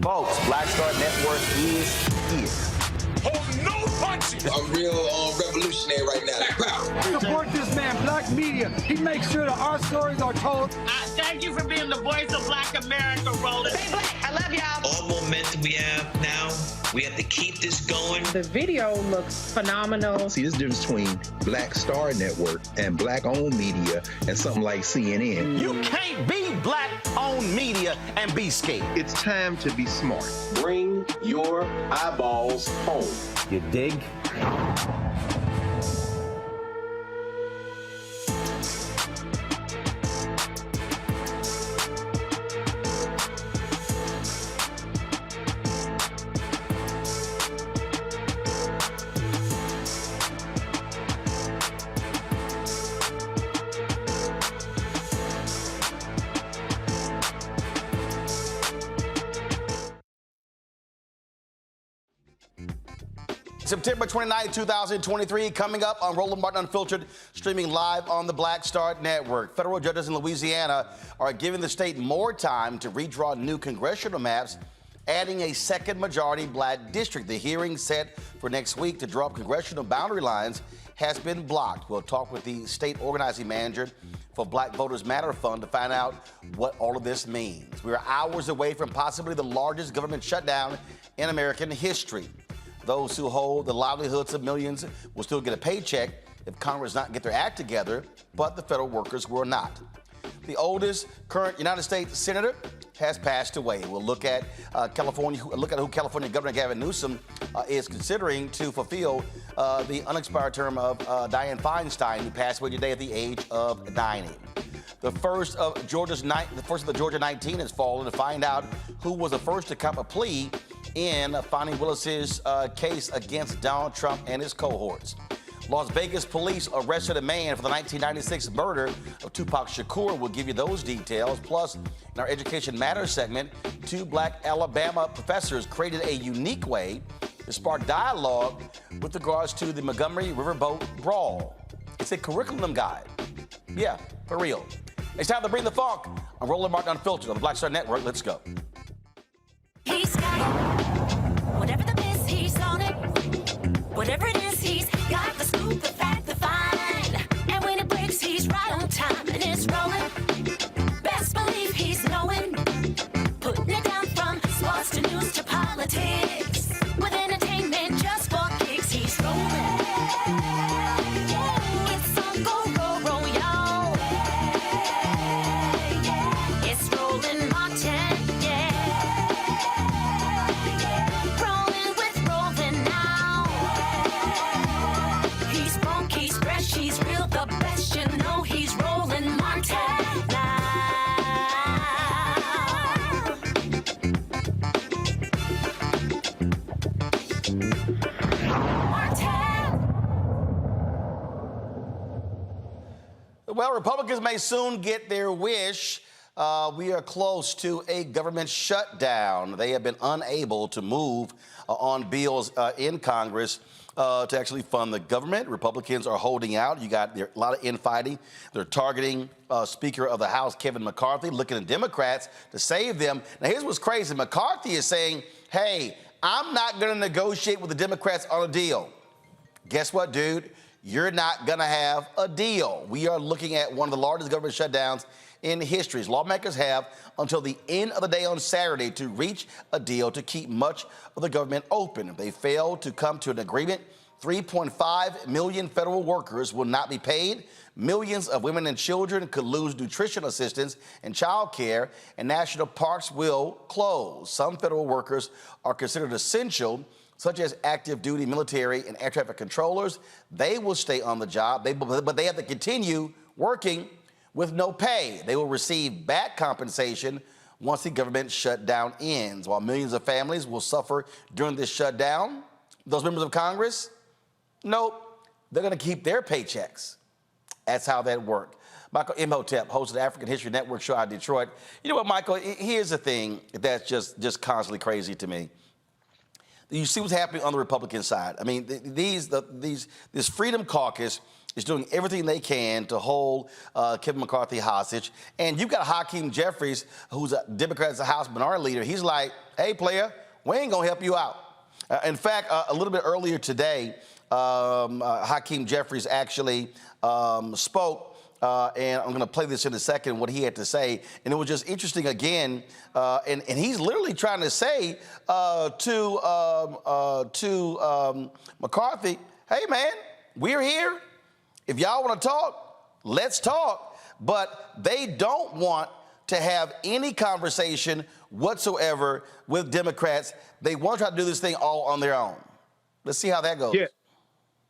Folks, Black Star Network is here. Oh, no punches! I'm real revolutionary right now. Support this man, Black Media. He makes sure that our stories are told. Thank you for being the voice of Black America, Roland. Stay black. I love y'all. All momentum we have now, we have to keep this going. The video looks phenomenal. See, this difference between Black Star Network and black-owned media and something like CNN. You can't be black-owned media and be scared. It's time to be smart. Bring your eyeballs home. You dig? September 29, 2023, coming up on Roland Martin Unfiltered, streaming live on the Black Star Network. Federal judges in Louisiana are giving the state more time to redraw new congressional maps, adding a second majority black district. The hearing set for next week to draw up congressional boundary lines has been blocked. We'll talk with the state organizing manager for Black Voters Matter Fund to find out what all of this means. We are hours away from possibly the largest government shutdown in American history. Those who hold the livelihoods of millions will still get a paycheck if Congress does not get their act together, but the federal workers will not. The oldest current United States senator has passed away. We'll look at who California Governor Gavin Newsome is considering to fulfill the unexpired term of Dianne Feinstein, who passed away today at the age of 90. The first of the Georgia 19 has fallen. To find out who was the first to cop a plea in Fani Willis's case against Donald Trump and his cohorts. Las Vegas police arrested a man for the 1996 murder of Tupac Shakur. We'll give you those details. Plus, in our Education Matters segment, 2 black Alabama professors created a unique way to spark dialogue with regards to the Montgomery Riverboat Brawl. It's a curriculum guide. Yeah, for real. It's time to bring the funk. I'm Roland Martin Unfiltered on the Black Star Network. Let's go. He's got it. Whatever the biz, he's on it. Whatever it is, he's got the scoop, the fact, the find. And when it breaks, he's right on time and it's rolling. Best believe he's knowing. Putting it down from sports to news to politics. With entertainment just for kicks, he's rolling. It's on go, roll, roll, y'all. It's Roland Martin, yeah. Rolling with Roland now. He's funky, he's fresh, he's real, the best, you know he's Roland Martin now. Well, Republicans may soon get their wish. We are close to a government shutdown. They have been unable to move on bills in Congress to actually fund the government. Republicans are holding out. You got a lot of infighting. They're targeting Speaker of the House, Kevin McCarthy, looking at Democrats to save them. Now, here's what's crazy. McCarthy is saying, hey, I'm not going to negotiate with the Democrats on a deal. Guess what, dude? You're not going to have a deal. We are looking at one of the largest government shutdowns in history. Lawmakers have until the end of the day on Saturday to reach a deal to keep much of the government open. If they fail to come to an agreement, 3.5 million federal workers will not be paid. Millions of women and children could lose nutrition assistance and child care, and national parks will close. Some federal workers are considered essential, such as active duty military and air traffic controllers. They will stay on the job, but they have to continue working with no pay. They will receive back compensation once the government shutdown ends. While millions of families will suffer during this shutdown, those members of Congress, nope, they're going to keep their paychecks. That's how that works. Michael Imhotep, host of the African History Network show out of Detroit. You know what, Michael? Here's the thing that's just constantly crazy to me. You see what's happening on the Republican side. I mean, this Freedom Caucus is doing everything they can to hold Kevin McCarthy hostage. And you've got Hakeem Jeffries, who's a Democrat's House Minority Leader. He's like, hey, player, we ain't going to help you out. In fact, a little bit earlier today, Hakeem Jeffries actually spoke. And I'm going to play this in a second, what he had to say. And it was just interesting again. And he's literally trying to say to McCarthy, hey, man, we're here. If y'all want to talk, let's talk. But they don't want to have any conversation whatsoever with Democrats. They want to try to do this thing all on their own. Let's see how that goes.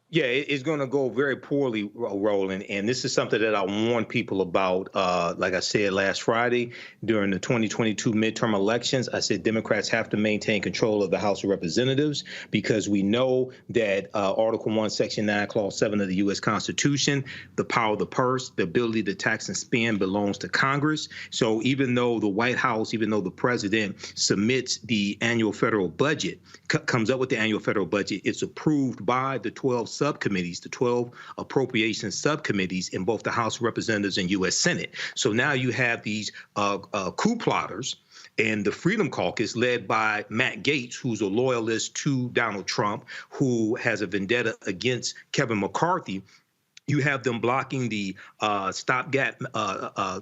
Yeah, it's going to go very poorly, Roland, and this is something that I warned people about. Like I said last Friday during the 2022 midterm elections, I said Democrats have to maintain control of the House of Representatives because we know that Article 1, Section 9, Clause 7 of the U.S. Constitution, the power of the purse, the ability to tax and spend belongs to Congress. So even though the White House, even though the president submits the annual federal budget, comes up with the annual federal budget, it's approved by the 12 subcommittees, the 12 appropriations subcommittees in both the House of Representatives and U.S. Senate. So now you have these coup plotters and the Freedom Caucus led by Matt Gaetz, who's a loyalist to Donald Trump, who has a vendetta against Kevin McCarthy. You have them blocking the stopgap.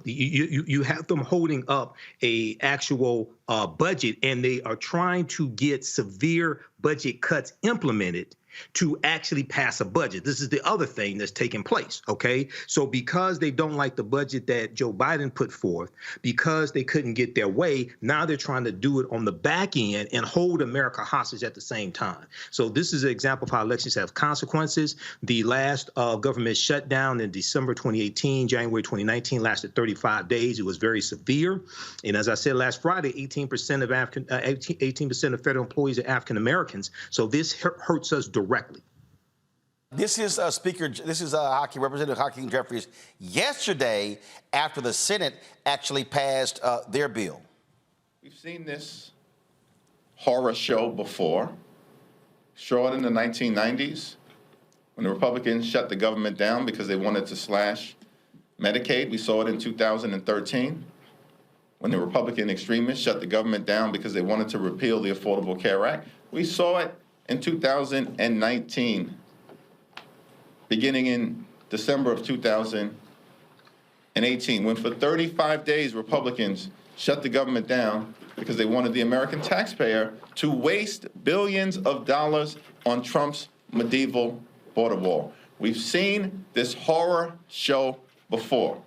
You have them holding up a actual budget, and they are trying to get severe budget cuts implemented to actually pass a budget. This is the other thing that's taking place, okay? So because they don't like the budget that Joe Biden put forth, because they couldn't get their way, now they're trying to do it on the back end and hold America hostage at the same time. So this is an example of how elections have consequences. The last government shutdown in December 2018, January 2019 lasted 35 days. It was very severe. And as I said last Friday, 18% of federal employees are African Americans. So this hurts us directly. This is Hockey Representative Hakeem Jeffries yesterday after the Senate actually passed their bill. We've seen this horror show before. Saw it in the 1990s when the Republicans shut the government down because they wanted to slash Medicaid. We saw it in 2013 when the Republican extremists shut the government down because they wanted to repeal the Affordable Care Act. We saw it in 2019, beginning in December of 2018, when for 35 days Republicans shut the government down because they wanted the American taxpayer to waste billions of dollars on Trump's medieval border wall. We've seen this horror show before,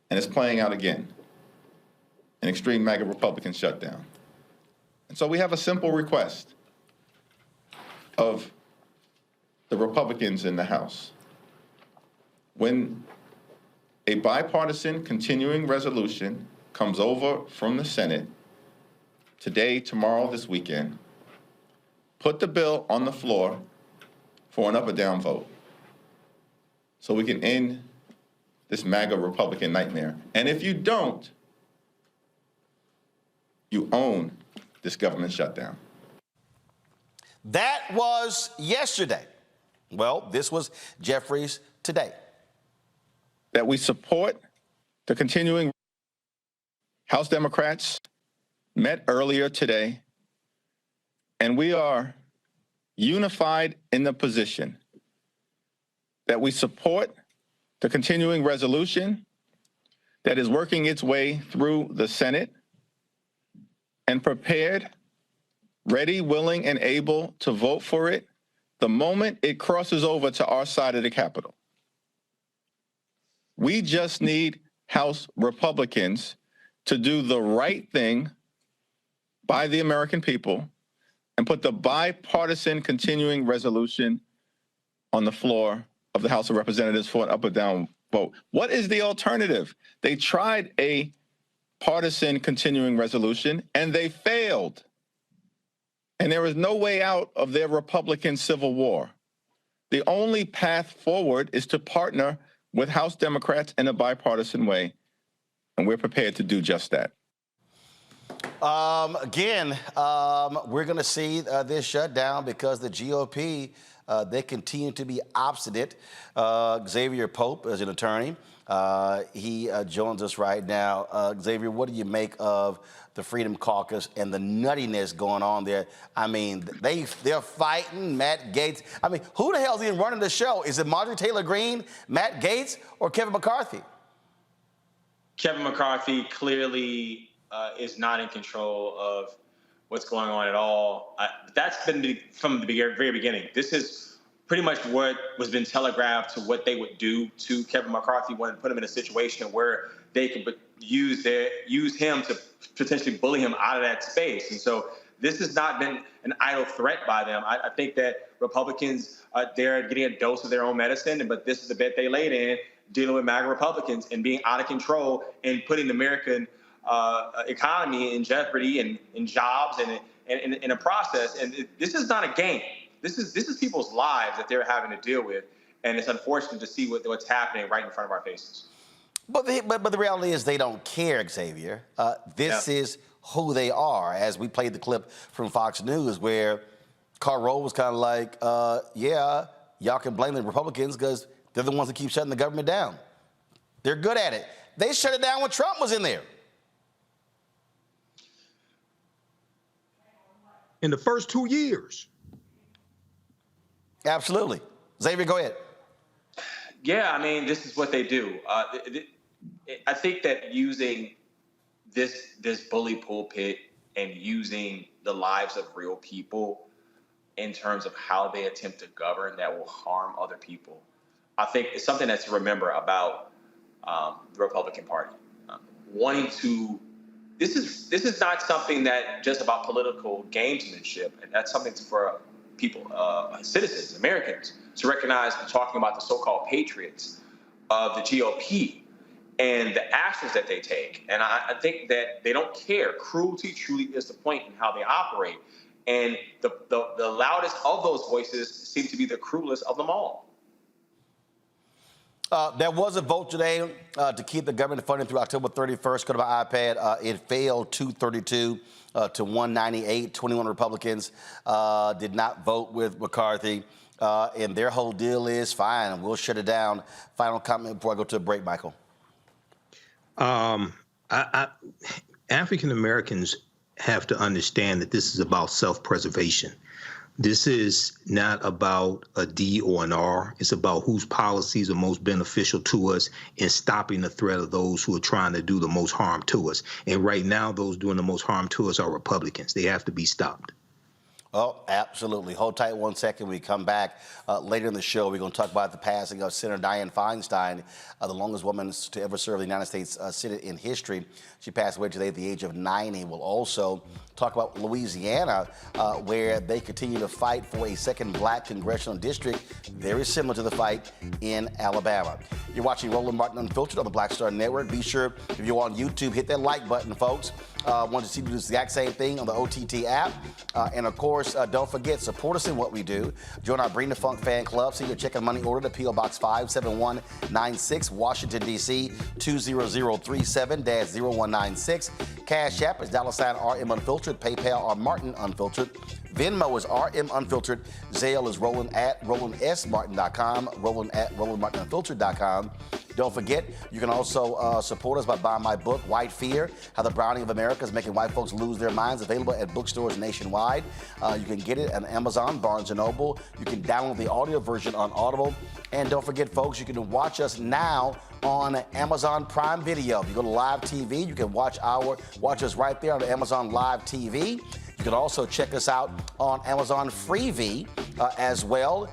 and it's playing out again. An extreme MAGA Republican shutdown. And so we have a simple request of the Republicans in the House. When a bipartisan continuing resolution comes over from the Senate today, tomorrow, this weekend, put the bill on the floor for an up or down vote so we can end this MAGA Republican nightmare. And if you don't, you own this government shutdown. That was yesterday. Well, this was Jeffries today. That we support the continuing. House Democrats met earlier today, and we are unified in the position that we support the continuing resolution that is working its way through the Senate and prepared, ready, willing, and able to vote for it the moment it crosses over to our side of the Capitol. We just need House Republicans to do the right thing by the American people and put the bipartisan continuing resolution on the floor of the House of Representatives for an up or down vote. What is the alternative? They tried a partisan continuing resolution and they failed. And there is no way out of their Republican civil war. The only path forward is to partner with House Democrats in a bipartisan way, and we're prepared to do just that. We're going to see this shutdown because the GOP, they continue to be obstinate. Xavier Pope is an attorney. He joins us right now. Xavier, what do you make of the Freedom Caucus and the nuttiness going on there? I mean, they're fighting Matt Gaetz. I mean, who the hell is even running the show? Is it Marjorie Taylor Greene, Matt Gaetz, or Kevin McCarthy? Kevin McCarthy clearly is not in control of what's going on at all. That's been from the very beginning. This is pretty much what was been telegraphed to what they would do to Kevin McCarthy when put him in a situation where they could use him to potentially bully him out of that space. And so this has not been an idle threat by them. I think that Republicans, they're getting a dose of their own medicine, but this is the bet they laid in, dealing with MAGA Republicans and being out of control and putting the American economy in jeopardy and in jobs and in a process. And this is not a game. This is people's lives that they're having to deal with, and it's unfortunate to see what's happening right in front of our faces. But the reality is they don't care, Xavier. This is who they are. As we played the clip from Fox News where Karl Rove was kind of like, yeah, y'all can blame the Republicans because they're the ones that keep shutting the government down. They're good at it. They shut it down when Trump was in there. In the first 2 years. Absolutely. Xavier, go ahead. Yeah, I mean, this is what they do. I think that using this bully pulpit and using the lives of real people in terms of how they attempt to govern that will harm other people. I think it's something that's to remember about the Republican Party. Wanting to, this is not something that just about political gamesmanship, and that's something for people, citizens, Americans, to recognize when talking about the so-called patriots of the GOP and the actions that they take. And I think that they don't care. Cruelty truly is the point in how they operate. And the loudest of those voices seem to be the cruelest of them all. There was a vote today to keep the government funding through October 31st. Go to my iPad. It failed 232 to 198. 21 Republicans did not vote with McCarthy. And their whole deal is fine. We'll shut it down. Final comment before I go to a break, Michael. African Americans have to understand that this is about self-preservation. This is not about a D or an R. It's about whose policies are most beneficial to us and stopping the threat of those who are trying to do the most harm to us. And right now, those doing the most harm to us are Republicans. They have to be stopped. Oh, absolutely. Hold tight 1 second. We come back later in the show. We're going to talk about the passing of Senator Dianne Feinstein, the longest woman to ever serve the United States Senate in history. She passed away today at the age of 90. We'll also talk about Louisiana, where they continue to fight for a second black congressional district, very similar to the fight in Alabama. You're watching Roland Martin Unfiltered on the Black Star Network. Be sure, if you're on YouTube, hit that like button, folks. Want to see the exact same thing on the OTT app. And of course, don't forget, support us in what we do. Join our Bring the Funk fan club. Send your check and money order to P.O. Box 57196, Washington, D.C. 20037-0196. Cash App is $RM Unfiltered. PayPal are Martin Unfiltered. Venmo is RM Unfiltered. Zelle is Roland@RolandSMartin.com. Roland@RolandMartinUnfiltered.com. Don't forget, you can also support us by buying my book, White Fear, How the Browning of America is Making White Folks Lose Their Minds, available at bookstores nationwide. You can get it on Amazon, Barnes & Noble. You can download the audio version on Audible. And don't forget, folks, you can watch us now on Amazon Prime Video. If you go to Live TV, you can watch us right there on the Amazon Live TV. You can also check us out on Amazon Freevee as well.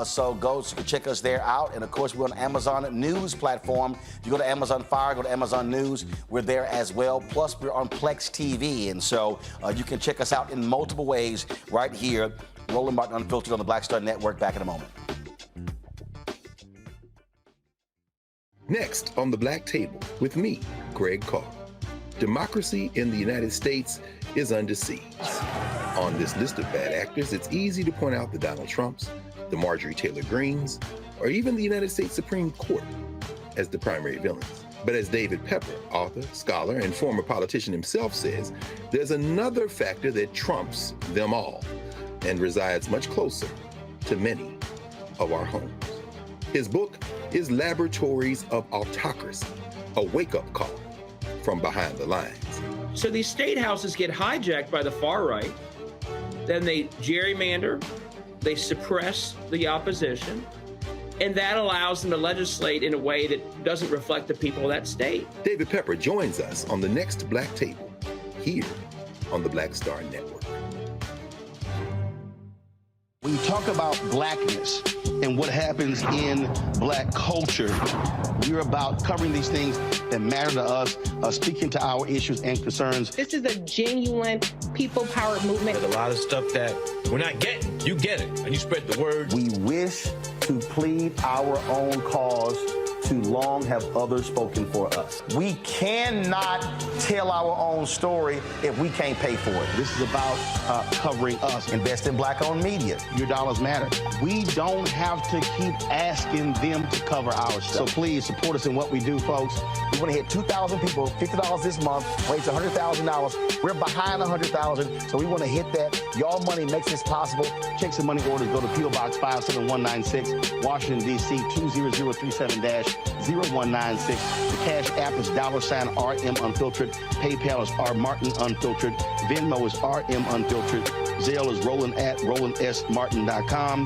So you can check us there out. And of course, we're on Amazon News platform. If you go to Amazon Fire, go to Amazon News, we're there as well. Plus, we're on Plex TV. And so you can check us out in multiple ways right here. Roland Martin Unfiltered on the Black Star Network. Back in a moment. Next on the Black Table with me, Greg Carr. Democracy in the United States is under siege. On this list of bad actors, it's easy to point out the Donald Trumps, the Marjorie Taylor Greens, or even the United States Supreme Court as the primary villains. But as David Pepper, author, scholar, and former politician himself says, there's another factor that trumps them all and resides much closer to many of our homes. His book is Laboratories of Autocracy, a wake-up call from behind the lines. So these state houses get hijacked by the far right, then they gerrymander, they suppress the opposition, and that allows them to legislate in a way that doesn't reflect the people of that state. David Pepper joins us on the next Black Table, here on the Black Star Network. When you talk about blackness and what happens in black culture, we're about covering these things that matter to us, speaking to our issues and concerns. This is a genuine people-powered movement. There's a lot of stuff that we're not getting. You get it, and you spread the word. We wish to plead our own cause. Too long have others spoken for us. We cannot tell our own story if we can't pay for it. This is about covering us. Invest in black-owned media. Your dollars matter. We don't have to keep asking them to cover our stuff. So please support us in what we do, folks. We want to hit 2,000 people, $50 this month, raise $100,000. We're behind 100,000, so we want to hit that. Y'all money makes this possible. Check some money orders. Go to P.O. Box 57196, Washington, D.C. 20037-0196. The Cash App is $RM Unfiltered. PayPal is R Martin Unfiltered. Venmo is RM Unfiltered. Zelle is Roland@RolandSMartin.com.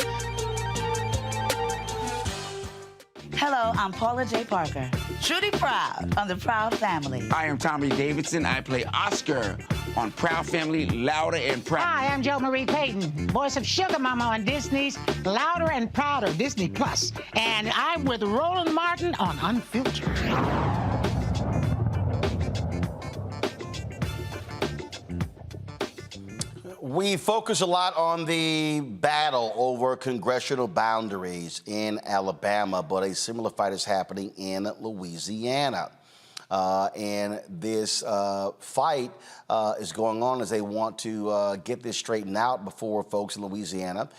Hello, I'm Paula J. Parker. Truly proud of the Proud Family. I am Tommy Davidson. I play Oscar on Proud Family, Louder and Proud. Hi, I'm Jo Marie Payton, voice of Sugar Mama on Disney's Louder and Prouder, Disney Plus. And I'm with Roland Martin on Unfiltered. We focus a lot on the battle over congressional boundaries in Alabama, but a similar fight is happening in Louisiana. And this fight is going on as they want to get this straightened out before folks in Louisiana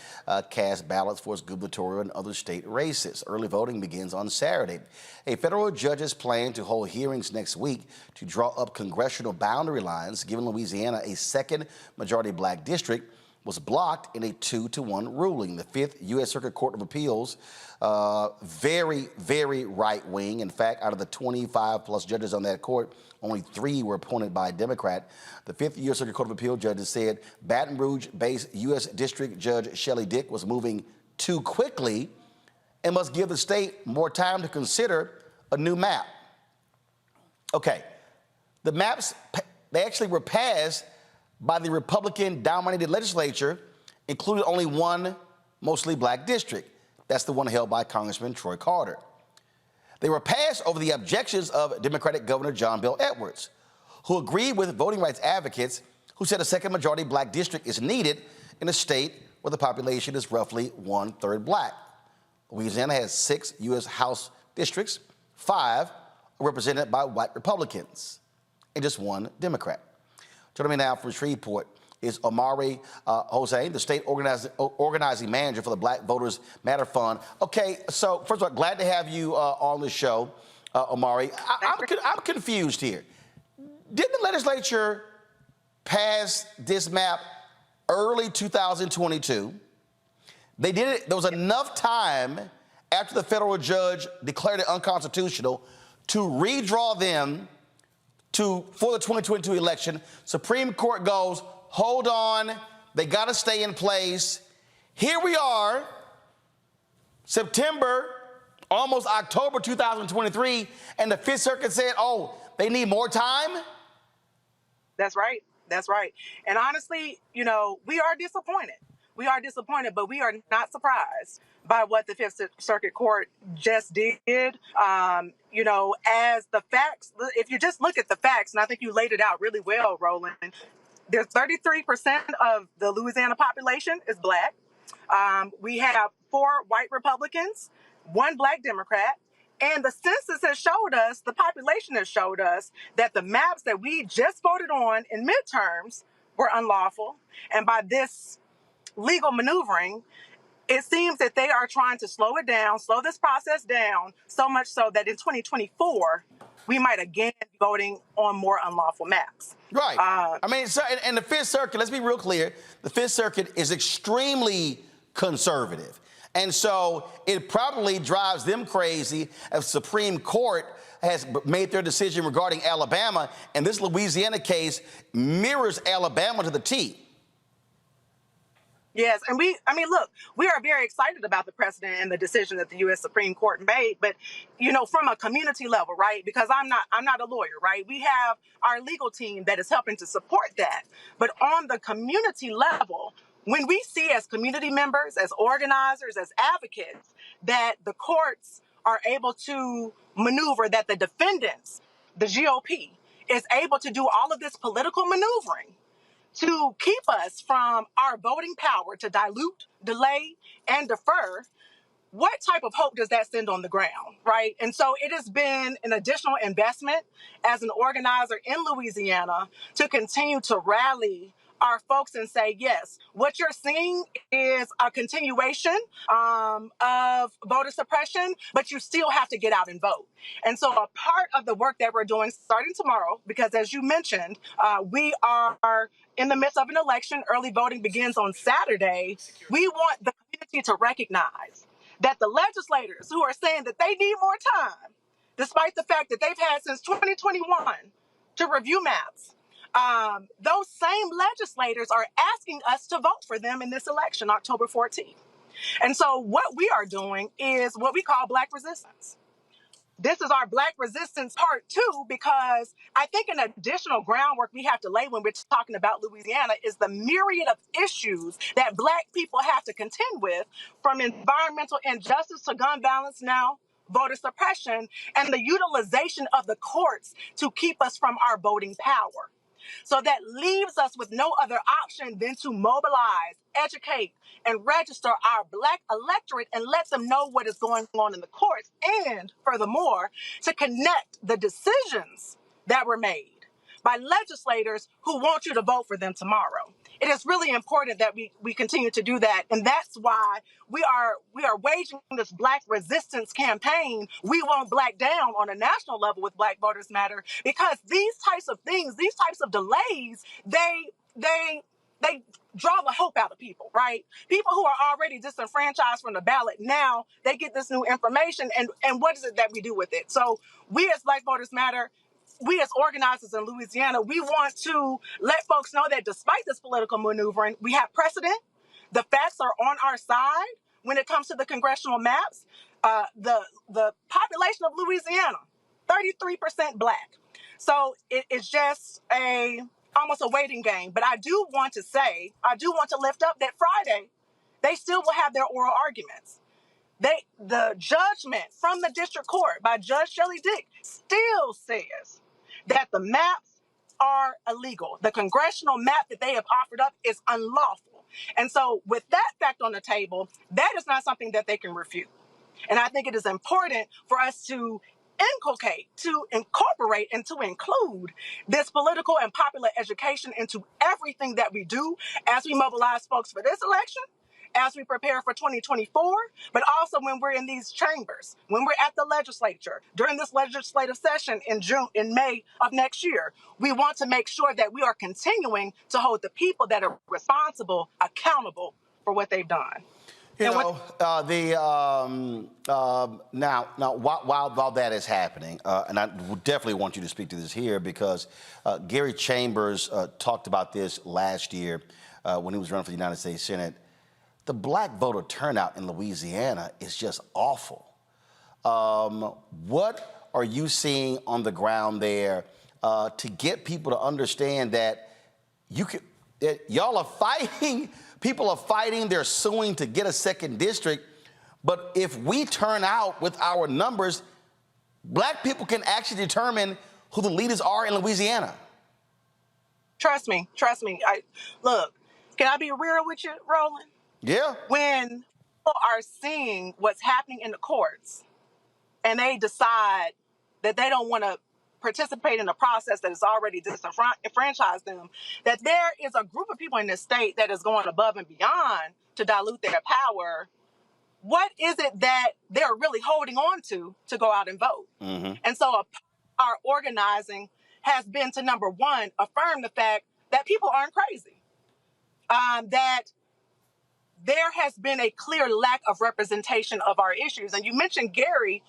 cast ballots for its gubernatorial and other state races. Early voting begins on Saturday. A federal judge's plan to hold hearings next week to draw up congressional boundary lines, giving Louisiana a second majority black district, was blocked in a 2-1 ruling. The Fifth U.S. Circuit Court of Appeals, very, very right-wing. In fact, out of the 25-plus judges on that court, only 3 were appointed by a Democrat. The Fifth U.S. Circuit Court of Appeals judges said Baton Rouge-based U.S. District Judge Shelley Dick was moving too quickly and must give the state more time to consider a new map. Okay, the maps, they actually were passed by the Republican-dominated legislature, included only one mostly black district. That's the one held by Congressman Troy Carter. They were passed over the objections of Democratic Governor John Bel Edwards, who agreed with voting rights advocates who said a second majority black district is needed in a state where the population is roughly 1/3 black. Louisiana has 6 U.S. House districts, 5 are represented by white Republicans, and just 1 Democrat. Joining me now from Shreveport is Omari Jose, the state organizing manager for the Black Voters Matter Fund. Okay, so first of all, glad to have you on the show, Omari. I'm confused here. Didn't the legislature pass this map early 2022? They did it. There was enough time after the federal judge declared it unconstitutional to redraw them for the 2022 election. Supreme Court goes, hold on, they got to stay in place. Here we are, September, almost October 2023, and the Fifth Circuit said, oh, they need more time? That's right. That's right. And honestly, you know, we are disappointed. We are disappointed, but we are not surprised by what the Fifth Circuit Court just did. You know, as the facts, if you just look at the facts, and I think you laid it out really well, Roland, there's 33% of the Louisiana population is black. We have 4 white Republicans, 1 black Democrat, and the census has showed us, the population has showed us that the maps that we just voted on in midterms were unlawful. And by this legal maneuvering, it seems that they are trying to slow it down, slow this process down, so much so that in 2024, we might again be voting on more unlawful maps. Right. I mean, and the Fifth Circuit, let's be real clear, the Fifth Circuit is extremely conservative. And so it probably drives them crazy if Supreme Court has made their decision regarding Alabama, and this Louisiana case mirrors Alabama to the T. Yes, and look, we are very excited about the precedent and the decision that the U.S. Supreme Court made, but, you know, from a community level, right, because I'm not a lawyer, right, we have our legal team that is helping to support that, but on the community level, when we see as community members, as organizers, as advocates, that the courts are able to maneuver, that the defendants, the GOP, is able to do all of this political maneuvering to keep us from our voting power to dilute, delay, and defer, what type of hope does that send on the ground, right? And so it has been an additional investment as an organizer in Louisiana to continue to rally our folks and say, yes, what you're seeing is a continuation of voter suppression, but you still have to get out and vote. And so a part of the work that we're doing starting tomorrow, because as you mentioned, we are in the midst of an election. Early voting begins on Saturday. We want the community to recognize that the legislators who are saying that they need more time, despite the fact that they've had since 2021 to review maps, those same legislators are asking us to vote for them in this election, October 14th. And so what we are doing is what we call Black resistance. This is our Black resistance part 2, because I think an additional groundwork we have to lay when we're talking about Louisiana is the myriad of issues that Black people have to contend with, from environmental injustice to gun violence now, voter suppression, and the utilization of the courts to keep us from our voting power. So that leaves us with no other option than to mobilize, educate, and register our Black electorate and let them know what is going on in the courts. And furthermore, to connect the decisions that were made by legislators who want you to vote for them tomorrow. It is really important that we continue to do that. And that's why we are waging this Black resistance campaign. We won't Black down on a national level with Black Voters Matter, because these types of things, these types of delays, they draw the hope out of people, right? People who are already disenfranchised from the ballot, now they get this new information, and what is it that we do with it? So we as Black Voters Matter, we as organizers in Louisiana, we want to let folks know that despite this political maneuvering, we have precedent. The facts are on our side when it comes to the congressional maps. The population of Louisiana, 33% Black. So it's just almost a waiting game. But I do want to lift up that Friday, they still will have their oral arguments. The judgment from the district court by Judge Shelley Dick still says that the maps are illegal. The congressional map that they have offered up is unlawful. And so with that fact on the table, that is not something that they can refute. And I think it is important for us to incorporate, and to include this political and popular education into everything that we do as we mobilize folks for this election, as we prepare for 2024, but also when we're in these chambers, when we're at the legislature, during this legislative session in May of next year. We want to make sure that we are continuing to hold the people that are responsible accountable for what they've done. Now, while that is happening, and I definitely want you to speak to this here, because Gary Chambers talked about this last year when he was running for the United States Senate. The Black voter turnout in Louisiana is just awful. What are you seeing on the ground there to get people to understand that y'all are fighting? People are fighting, they're suing to get a second district. But if we turn out with our numbers, Black people can actually determine who the leaders are in Louisiana. Trust me. Look, can I be real with you, Roland? Yeah. When people are seeing what's happening in the courts and they decide that they don't want to participate in a process that has already disenfranchised them, that there is a group of people in this state that is going above and beyond to dilute their power, what is it that they're really holding on to go out and vote? Mm-hmm. And so our organizing has been to, number one, affirm the fact that people aren't crazy, that there has been a clear lack of representation of our issues. And you mentioned Gary,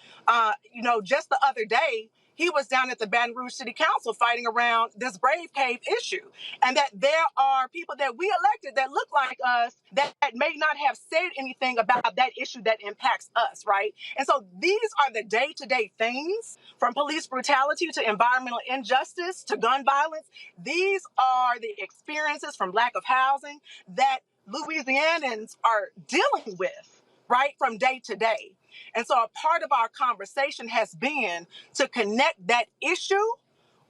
just the other day, he was down at the Baton Rouge City Council fighting around this Brave Cave issue. And that there are people that we elected that look like us that may not have said anything about that issue that impacts us, right? And so these are the day-to-day things, from police brutality to environmental injustice to gun violence. These are the experiences from lack of housing that Louisianans are dealing with, right, from day to day. And so a part of our conversation has been to connect that issue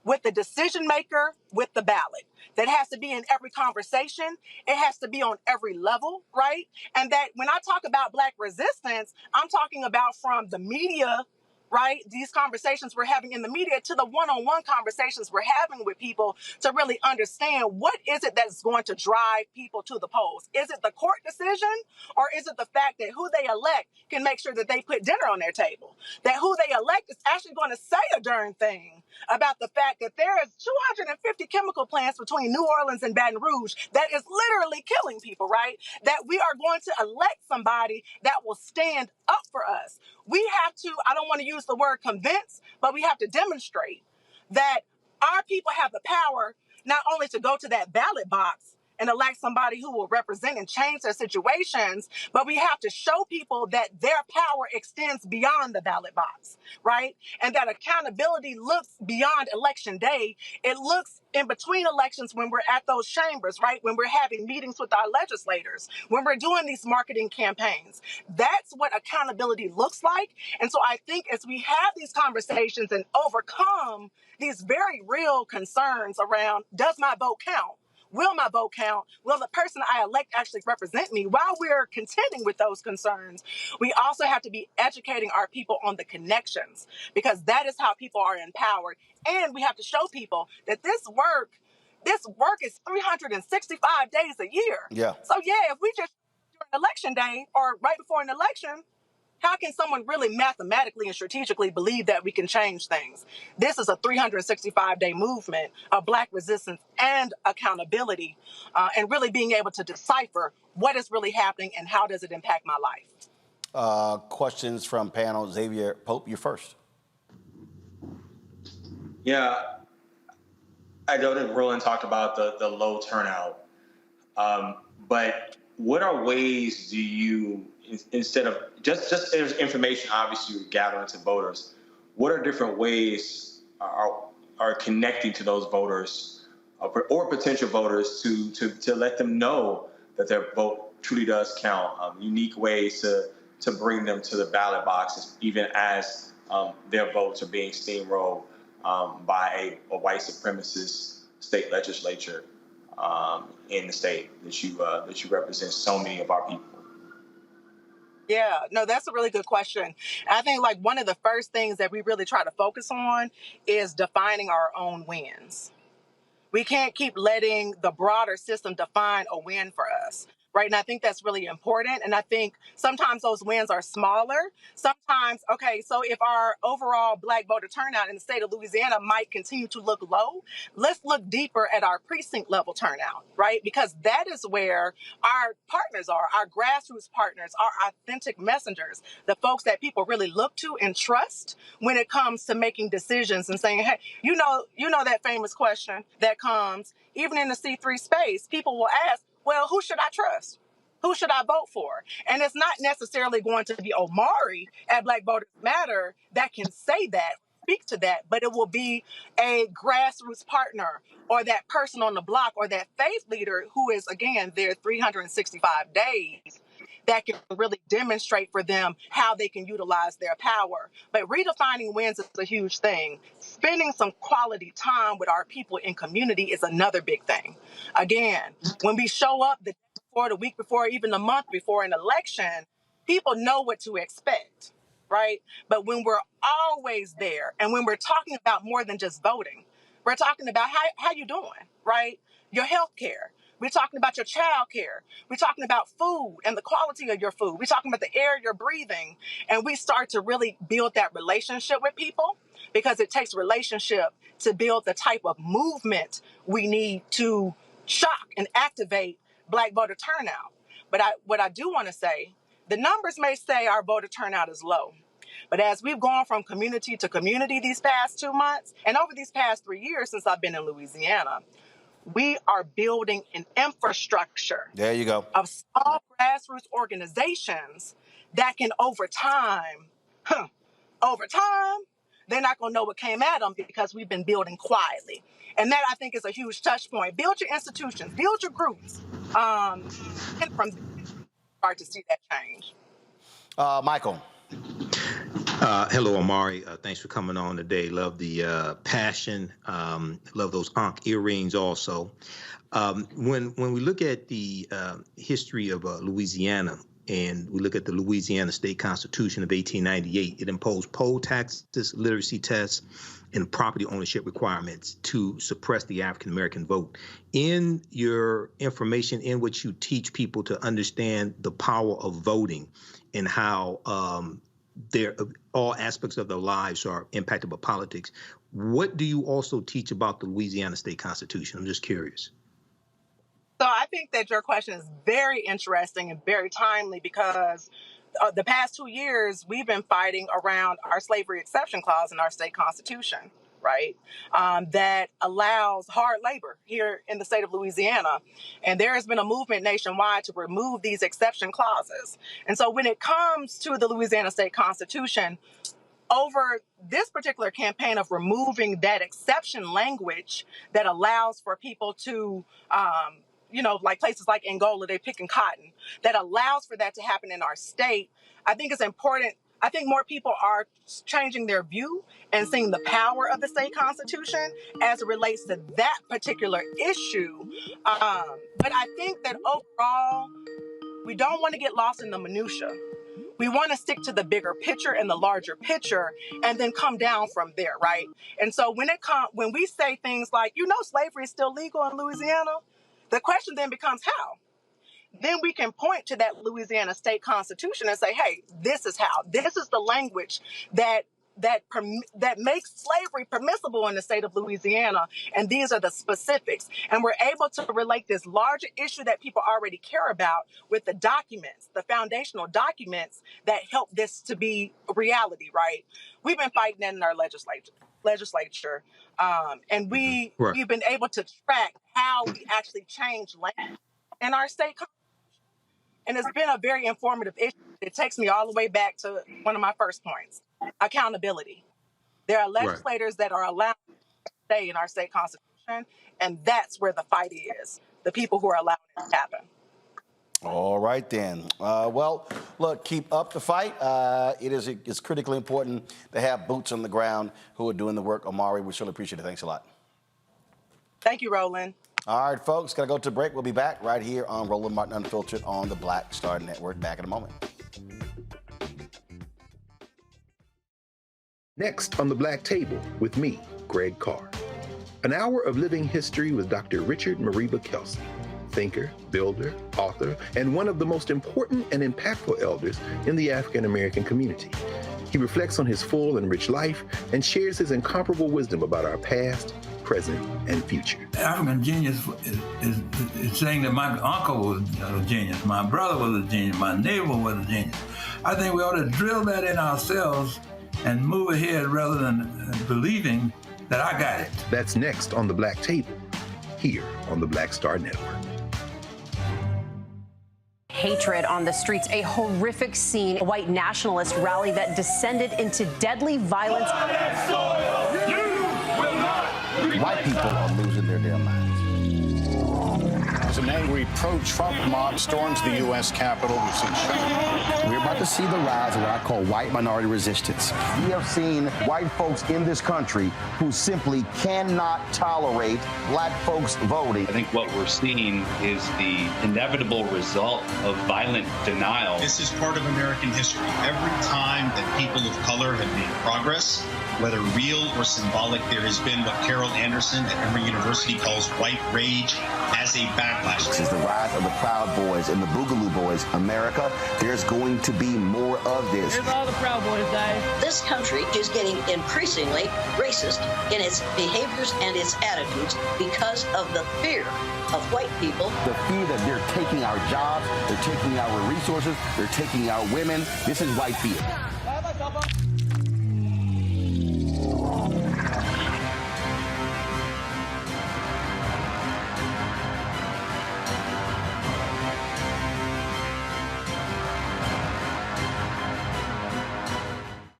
with the decision maker, with the ballot. That has to be in every conversation. It has to be on every level, right? And that when I talk about Black resistance, I'm talking about from the media, right? These conversations we're having in the media to the one-on-one conversations we're having with people to really understand what is it that's going to drive people to the polls. Is it the court decision, or is it the fact that who they elect can make sure that they put dinner on their table? That who they elect is actually going to say a darn thing about the fact that there is 250 chemical plants between New Orleans and Baton Rouge that is literally killing people, right? That we are going to elect somebody that will stand up for us. We have to, I don't want to use the word convince, but we have to demonstrate that our people have the power not only to go to that ballot box and elect somebody who will represent and change their situations, but we have to show people that their power extends beyond the ballot box, right? And that accountability looks beyond election day. It looks in between elections when we're at those chambers, right? When we're having meetings with our legislators, when we're doing these marketing campaigns. That's what accountability looks like. And so I think as we have these conversations and overcome these very real concerns around, does my vote count? Will my vote count? Will the person I elect actually represent me? While we're contending with those concerns, we also have to be educating our people on the connections, because that is how people are empowered. And we have to show people that this work is 365 days a year. Yeah. So yeah, if we just during election day or right before an election, how can someone really mathematically and strategically believe that we can change things? This is a 365-day movement of Black resistance and accountability, and really being able to decipher what is really happening and how does it impact my life. Questions from panel. Xavier Pope, you're first. Yeah, I know that Roland talked about the low turnout, but what are ways do you, instead of just information obviously you're gathering to voters, what are different ways are connecting to those voters or potential voters to let them know that their vote truly does count? Unique ways to bring them to the ballot boxes, even as their votes are being steamrolled by a white supremacist state legislature in the state that you represent so many of our people. Yeah, no, that's a really good question. I think like one of the first things that we really try to focus on is defining our own wins. We can't keep letting the broader system define a win for us, right? And I think that's really important. And I think sometimes those wins are smaller. Sometimes, okay, so if our overall Black voter turnout in the state of Louisiana might continue to look low, let's look deeper at our precinct level turnout, right? Because that is where our partners are, our grassroots partners, our authentic messengers, the folks that people really look to and trust when it comes to making decisions and saying, hey, you know that famous question that comes even in the C3 space. People will ask, well, who should I trust? Who should I vote for? And it's not necessarily going to be Omari at Black Voters Matter that can say that, speak to that, but it will be a grassroots partner or that person on the block or that faith leader who is, again, there 365 days that can really demonstrate for them how they can utilize their power. But redefining wins is a huge thing. Spending some quality time with our people in community is another big thing. Again, when we show up the day before, the week before, even the month before an election, people know what to expect, right? But when we're always there and when we're talking about more than just voting, we're talking about how you doing, right? Your health care. We're talking about your child care. We're talking about food and the quality of your food. We're talking about the air you're breathing. And we start to really build that relationship with people, because it takes relationship to build the type of movement we need to shock and activate Black voter turnout. But what I do want to say, the numbers may say our voter turnout is low. But as we've gone from community to community these past 2 months, and over these past 3 years since I've been in Louisiana, we are building an infrastructure There you go. of small grassroots organizations that can over time, they're not going to know what came at them because we've been building quietly. And that, I think, is a huge touch point. Build your institutions, build your groups. And from there, start to see that change. Michael. Hello, Omari. Thanks for coming on today. Love the passion. Love those Ankh earrings also. When we look at the history of Louisiana, and we look at the Louisiana State Constitution of 1898, it imposed poll taxes, literacy tests, and property ownership requirements to suppress the African American vote. In your information, in which you teach people to understand the power of voting and how all aspects of their lives are impacted by politics, what do you also teach about the Louisiana State Constitution? I'm just curious. So I think that your question is very interesting and very timely, because the past 2 years, we've been fighting around our slavery exception clause in our state constitution, right? That allows hard labor here in the state of Louisiana. And there has been a movement nationwide to remove these exception clauses. And so when it comes to the Louisiana State Constitution, over this particular campaign of removing that exception language that allows for people to, like places like Angola, they're picking cotton, that allows for that to happen in our state, I think it's important. I think more people are changing their view and seeing the power of the state constitution as it relates to that particular issue. But I think that overall, we don't want to get lost in the minutia. We want to stick to the bigger picture and the larger picture and then come down from there, right? And so when we say things like, slavery is still legal in Louisiana, the question then becomes how? Then we can point to that Louisiana state constitution and say, hey, this is how. This is the language that makes slavery permissible in the state of Louisiana, and these are the specifics. And we're able to relate this larger issue that people already care about with the documents, the foundational documents that help this to be a reality, right? We've been fighting that in our legislature, and we've been able to track how we actually change language in our state. And it's been a very informative issue. It takes me all the way back to one of my first points, accountability. There are legislators that are allowed to stay in our state constitution, and that's where the fight is, the people who are allowing it to happen. All right, then. Well, look, keep up the fight. It's critically important to have boots on the ground who are doing the work. Omari, we surely appreciate it. Thanks a lot. Thank you, Roland. All right, folks, got to go to break. We'll be back right here on Roland Martin Unfiltered on the Black Star Network. Back in a moment. Next on the Black Table with me, Greg Carr. An hour of living history with Dr. Richard Mariba Kelsey, thinker, builder, author, and one of the most important and impactful elders in the African American community. He reflects on his full and rich life and shares his incomparable wisdom about our past, present, and future. African genius is saying that my uncle was a genius, my brother was a genius, my neighbor was a genius. I think we ought to drill that in ourselves and move ahead rather than believing that I got it. That's next on the Black Table, here on the Black Star Network. Hatred on the streets, a horrific scene, a white nationalist rally that descended into deadly violence. White people are losing their damn minds. As an angry pro-Trump mob storms the U.S. Capitol, we've seen shutdown. We're about to see the rise of what I call white minority resistance. We have seen white folks in this country who simply cannot tolerate black folks voting. I think what we're seeing is the inevitable result of violent denial. This is part of American history. Every time that people of color have made progress, whether real or symbolic, there has been what Carol Anderson at Emory University calls white rage as a backlash. This is the rise of the Proud Boys and the Boogaloo Boys. America, there's going to be more of this. Here's all the Proud Boys, guys. This country is getting increasingly racist in its behaviors and its attitudes because of the fear of white people. The fear that they're taking our jobs, they're taking our resources, they're taking our women. This is white fear.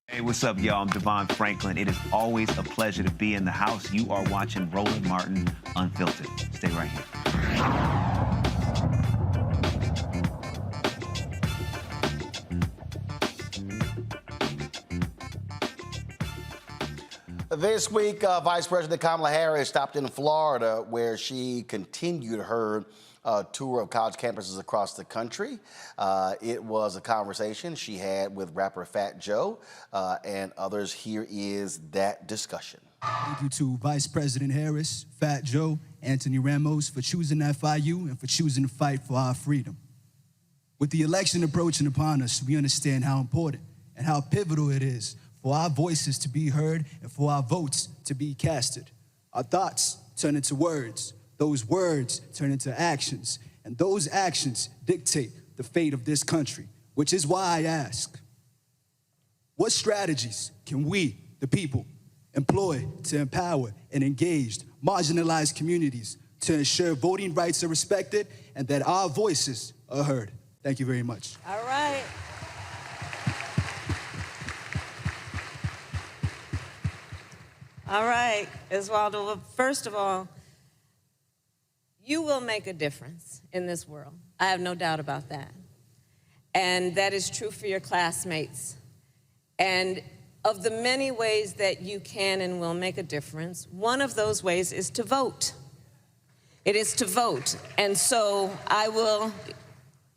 Hey, what's up, y'all? I'm Devon Franklin. It is always a pleasure to be in the house. You are watching Roland Martin Unfiltered. Stay right here. This week, Vice President Kamala Harris stopped in Florida, where she continued her tour of college campuses across the country. It was a conversation she had with rapper Fat Joe and others. Here is that discussion. Thank you to Vice President Harris, Fat Joe, Anthony Ramos for choosing FIU and for choosing to fight for our freedom. With the election approaching upon us, we understand how important and how pivotal it is for our voices to be heard and for our votes to be casted. Our thoughts turn into words. Those words turn into actions, and those actions dictate the fate of this country, which is why I ask, what strategies can we, the people, employ to empower and engage marginalized communities to ensure voting rights are respected and that our voices are heard. Thank you very much. All right. All right, Oswaldo. Well, first of all, you will make a difference in this world. I have no doubt about that. And that is true for your classmates. And of the many ways that you can and will make a difference, one of those ways is to vote. It is to vote. And so I will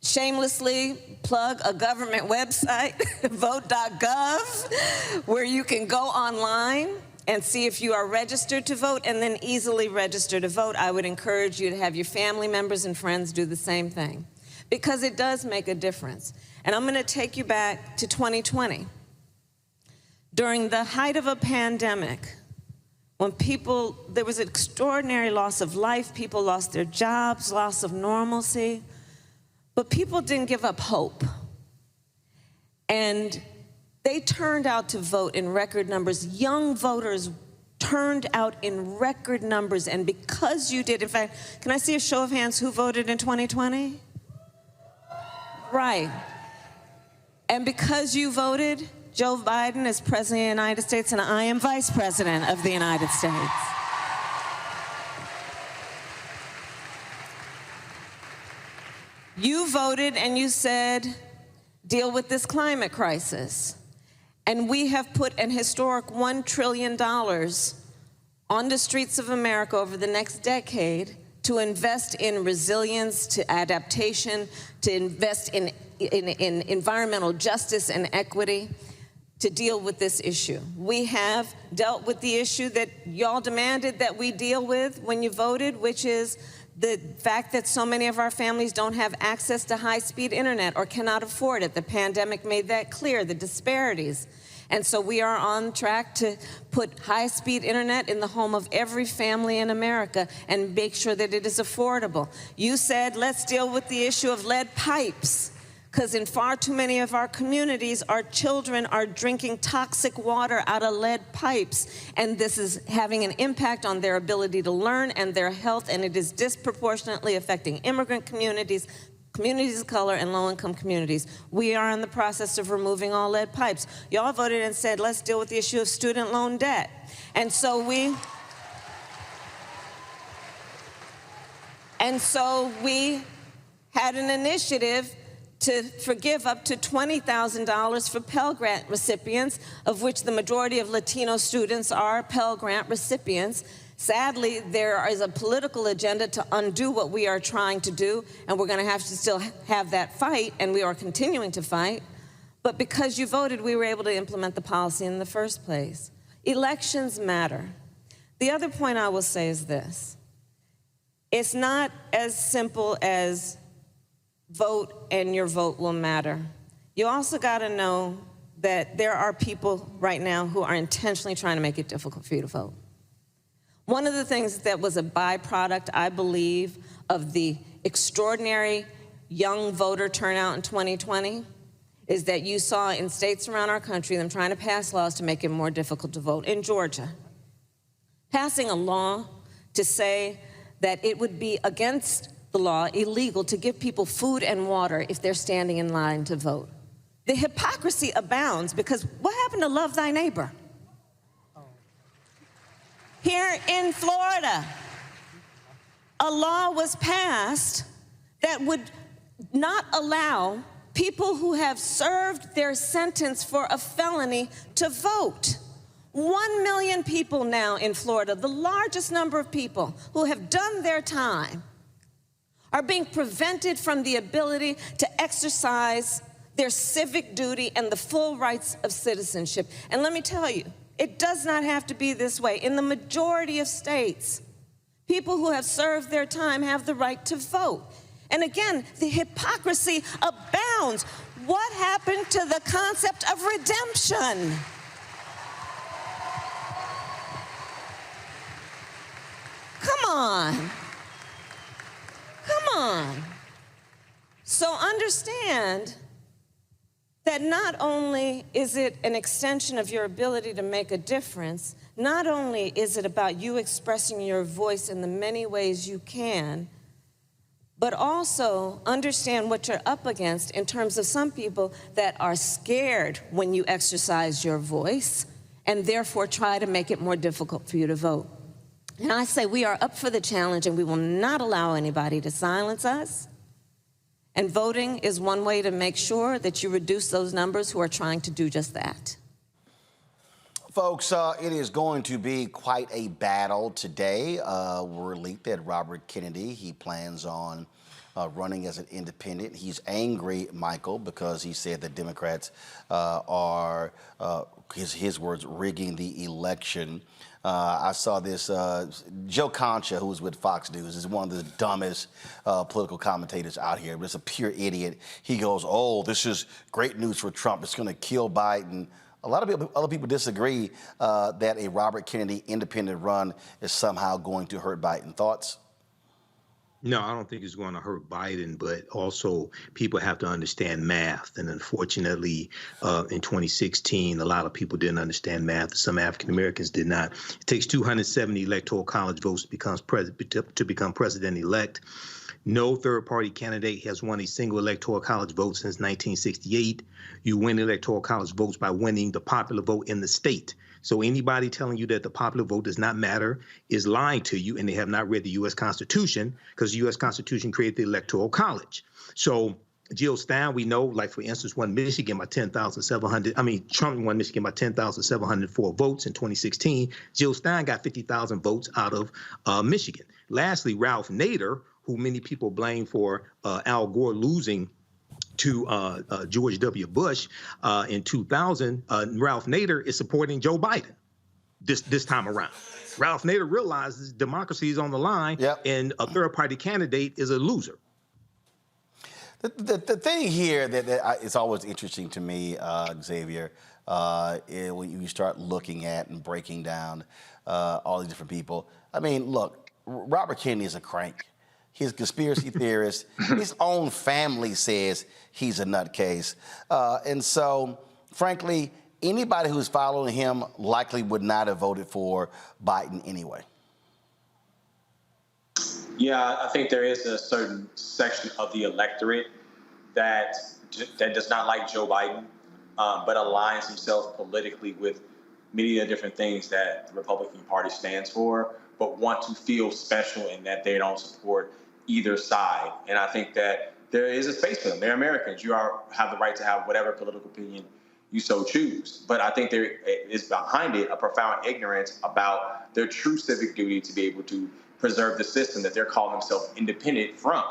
shamelessly plug a government website, vote.gov, where you can go online and see if you are registered to vote and then easily register to vote. I would encourage you to have your family members and friends do the same thing because it does make a difference. And I'm going to take you back to 2020. During the height of a pandemic, when there was an extraordinary loss of life, people lost their jobs, loss of normalcy, but people didn't give up hope. And they turned out to vote in record numbers. Young voters turned out in record numbers, and because you did, in fact, can I see a show of hands who voted in 2020? Right. And because you voted, Joe Biden is President of the United States, and I am Vice President of the United States. You voted and you said, deal with this climate crisis. And we have put an historic $1 trillion on the streets of America over the next decade to invest in resilience, to adaptation, to invest in environmental justice and equity, to deal with this issue. We have dealt with the issue that y'all demanded that we deal with when you voted, which is the fact that so many of our families don't have access to high-speed internet or cannot afford it. The pandemic made that clear, the disparities. And so we are on track to put high-speed internet in the home of every family in America and make sure that it is affordable. You said, let's deal with the issue of lead pipes, because in far too many of our communities, our children are drinking toxic water out of lead pipes, and this is having an impact on their ability to learn and their health, and it is disproportionately affecting immigrant communities, communities of color, and low-income communities. We are in the process of removing all lead pipes. Y'all voted and said, let's deal with the issue of student loan debt. And so we had an initiative to forgive up to $20,000 for Pell Grant recipients, of which the majority of Latino students are Pell Grant recipients. Sadly, there is a political agenda to undo what we are trying to do, and we're going to have to still have that fight, and we are continuing to fight. But because you voted, we were able to implement the policy in the first place. Elections matter. The other point I will say is this. It's not as simple as vote and your vote will matter. You also got to know that there are people right now who are intentionally trying to make it difficult for you to vote. One of the things that was a byproduct, I believe, of the extraordinary young voter turnout in 2020 is that you saw in states around our country them trying to pass laws to make it more difficult to vote. In Georgia, passing a law to say that it would be against the law, illegal, to give people food and water if they're standing in line to vote. The hypocrisy abounds because what happened to love thy neighbor? Here in Florida, a law was passed that would not allow people who have served their sentence for a felony to vote. 1 million people now in Florida, the largest number of people who have done their time, are being prevented from the ability to exercise their civic duty and the full rights of citizenship. And let me tell you, it does not have to be this way. In the majority of states, people who have served their time have the right to vote. And again, the hypocrisy abounds. What happened to the concept of redemption? Come on. Come on. So understand that not only is it an extension of your ability to make a difference, not only is it about you expressing your voice in the many ways you can, but also understand what you're up against in terms of some people that are scared when you exercise your voice and therefore try to make it more difficult for you to vote. And I say we are up for the challenge and we will not allow anybody to silence us. And voting is one way to make sure that you reduce those numbers who are trying to do just that. Folks, it is going to be quite a battle today. We're leaked that Robert Kennedy, he plans on running as an independent. He's angry, Michael, because he said that Democrats are, his words, rigging the election. I saw this, Joe Concha, who was with Fox News, is one of the dumbest political commentators out here, but it's a pure idiot. He goes, oh, this is great news for Trump. It's going to kill Biden. A lot of other people disagree that a Robert Kennedy independent run is somehow going to hurt Biden. Thoughts? No, I don't think it's going to hurt Biden, but also people have to understand math. And unfortunately, in 2016, a lot of people didn't understand math. Some African Americans did not. It takes 270 electoral college votes to become president-elect. No third-party candidate has won a single electoral college vote since 1968. You win electoral college votes by winning the popular vote in the state. So anybody telling you that the popular vote does not matter is lying to you, and they have not read the U.S. Constitution, because the U.S. Constitution created the Electoral College. So Jill Stein, we know, like, for instance, won Michigan by 10,700. Trump won Michigan by 10,704 votes in 2016. Jill Stein got 50,000 votes out of Michigan. Lastly, Ralph Nader, who many people blame for Al Gore losing to George W. Bush in 2000, Ralph Nader is supporting Joe Biden this time around. Ralph Nader realizes democracy is on the line, and a third-party candidate is a loser. The thing here that is always interesting to me, Xavier, is when you start looking at and breaking down all these different people. I mean, look, Robert Kennedy is a crank. He's a conspiracy theorist. His own family says he's a nutcase. And so, frankly, anybody who's following him likely would not have voted for Biden anyway. Yeah, I think there is a certain section of the electorate that does not like Joe Biden, but aligns himself politically with many of the different things that the Republican Party stands for, but want to feel special in that they don't support either side. And I think that there is a space for them. They're Americans. You have the right to have whatever political opinion you so choose. But I think there is behind it a profound ignorance about their true civic duty to be able to preserve the system that they're calling themselves independent from.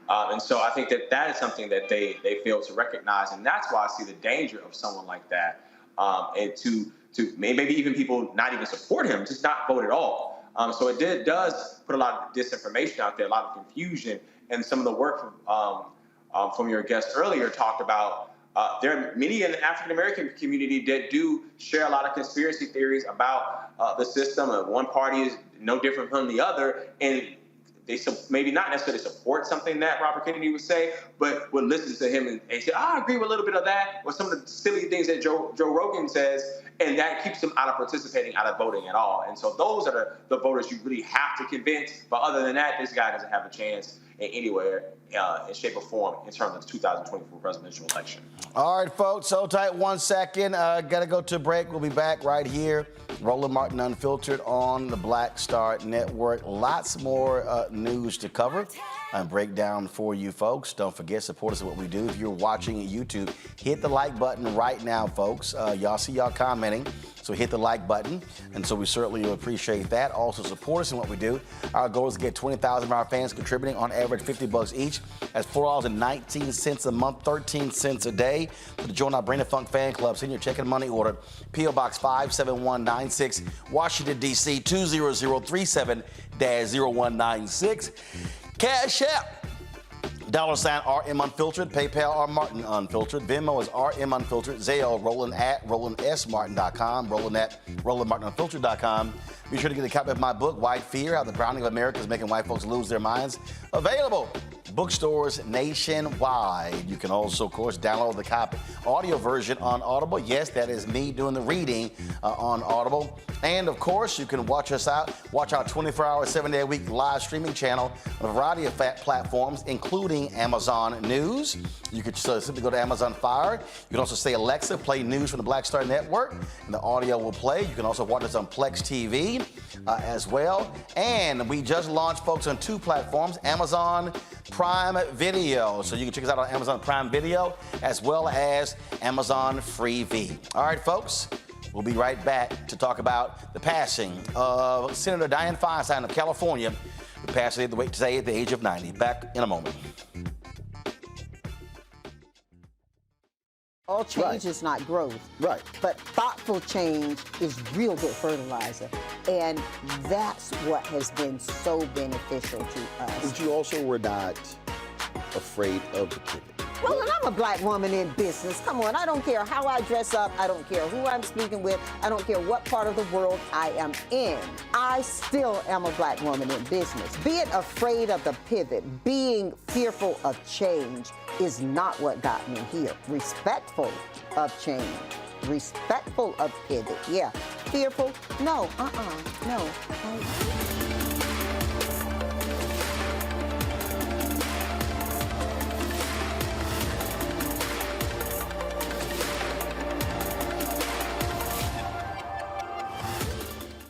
And so I think that is something that they fail to recognize. And that's why I see the danger of someone like that. And to maybe even people not even support him, just not vote at all. So it does put a lot of disinformation out there, a lot of confusion, and some of the work from your guest earlier talked about there are many in the African American community that do share a lot of conspiracy theories about the system. One party is no different from the other, and they maybe not necessarily support something that Robert Kennedy would say, but would listen to him and say, I agree with a little bit of that, or some of the silly things that Joe Rogan says, and that keeps them out of participating, out of voting at all. And so those are the voters you really have to convince. But other than that, this guy doesn't have a chance anywhere in shape or form in terms of the 2024 presidential election. All right, folks, so tight 1 second. Got to go to a break. We'll be back right here. Roland Martin Unfiltered on the Black Star Network. Lots more news to cover and break down for you folks. Don't forget, support us in what we do. If you're watching YouTube, hit the like button right now, folks. Y'all see y'all commenting, so hit the like button. And so we certainly appreciate that. Also, support us in what we do. Our goal is to get 20,000 of our fans contributing on average $50 each. That's $4.19 a month, 13 cents a day. To join our Brain and Funk fan club, send your check and money order. P.O. Box 57196, Washington, D.C. 20037-0196. Cash App, $RM Unfiltered, PayPal R Martin Unfiltered, Venmo is RM Unfiltered, Zelle Roland at RolandSMartin.com, Roland at RolandMartinUnfiltered.com. Be sure to get a copy of my book, White Fear, How the Browning of America is Making White Folks Lose Their Minds. Available bookstores nationwide. You can also, of course, download the audio version on Audible. Yes, that is me doing the reading on Audible. And, of course, you can watch our 24-hour, 7-day-a-week live streaming channel on a variety of platforms, including Amazon News. You could simply go to Amazon Fire. You can also say, Alexa, play news from the Black Star Network, and the audio will play. You can also watch us on Plex TV as well. And we just launched, folks, on 2 platforms, Amazon Prime Video. So you can check us out on Amazon Prime Video as well as Amazon Freevee. All right, folks, we'll be right back to talk about the passing of Senator Dianne Feinstein of California, who passed today at the age of 90. Back in a moment. All change is not growth. Right. But thoughtful change is real good fertilizer. And that's what has been so beneficial to us. But you also were not afraid of the pivot. Well, and I'm a black woman in business. Come on, I don't care how I dress up. I don't care who I'm speaking with. I don't care what part of the world I am in. I still am a black woman in business. Being afraid of the pivot, being fearful of change is not what got me here. Respectful of change, respectful of pivot, yeah. Fearful, no, no.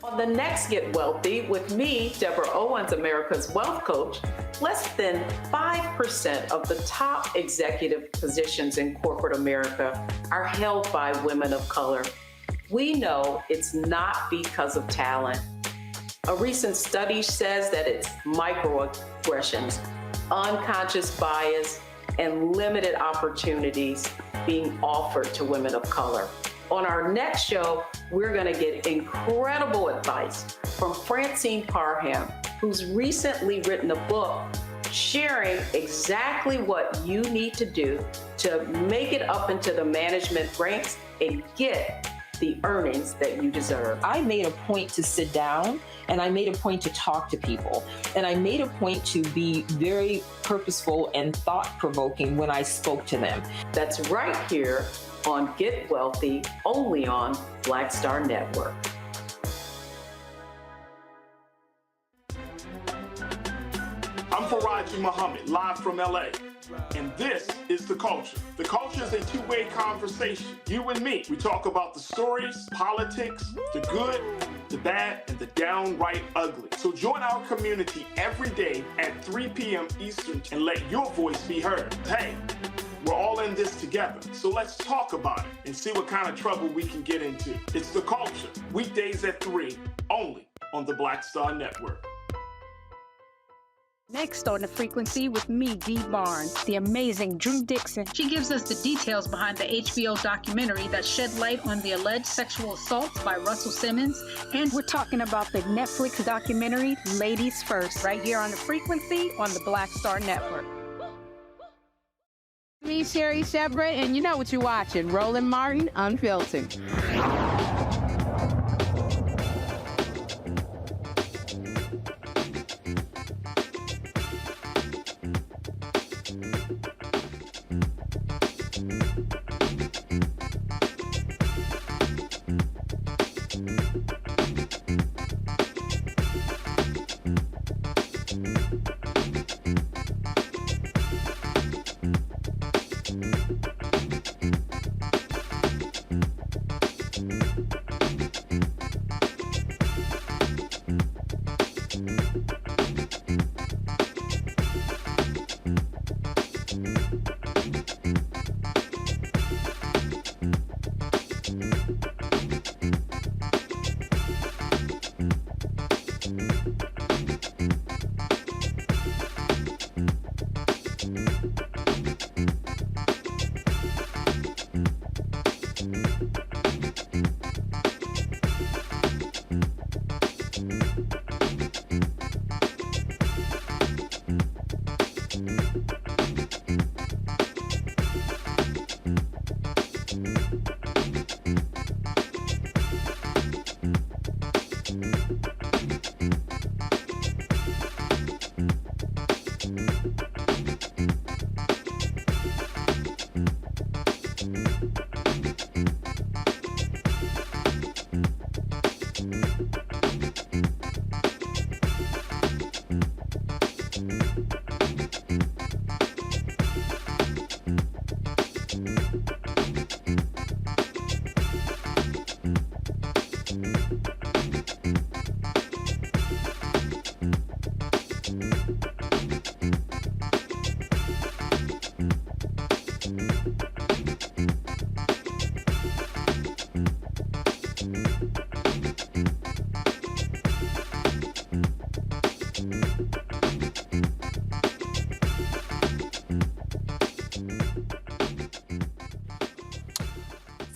On the next Get Wealthy with me, Deborah Owens, America's Wealth Coach, less than 5% of the top executive positions in corporate America are held by women of color. We know it's not because of talent. A recent study says that it's microaggressions, unconscious bias, and limited opportunities being offered to women of color. On our next show, we're going to get incredible advice from Francine Parham, who's recently written a book sharing exactly what you need to do to make it up into the management ranks and get the earnings that you deserve. I made a point to sit down and I made a point to talk to people. And I made a point to be very purposeful and thought-provoking when I spoke to them. That's right here on Get Wealthy, only on Black Star Network. I'm Faraji Muhammad, live from LA. And this is The Culture. The Culture is a two-way conversation. You and me. We talk about the stories, politics, the good, the bad, and the downright ugly. So join our community every day at 3 p.m. Eastern and let your voice be heard. Hey, we're all in this together. So let's talk about it and see what kind of trouble we can get into. It's The Culture, weekdays at 3, only on the Black Star Network. Next on The Frequency with me, Dee Barnes, the amazing Drew Dixon. She gives us the details behind the HBO documentary that shed light on the alleged sexual assaults by Russell Simmons. And we're talking about the Netflix documentary, Ladies First, right here on The Frequency on the Black Star Network. Me, Sherry Shepard, and you know what you're watching, Roland Martin Unfiltered.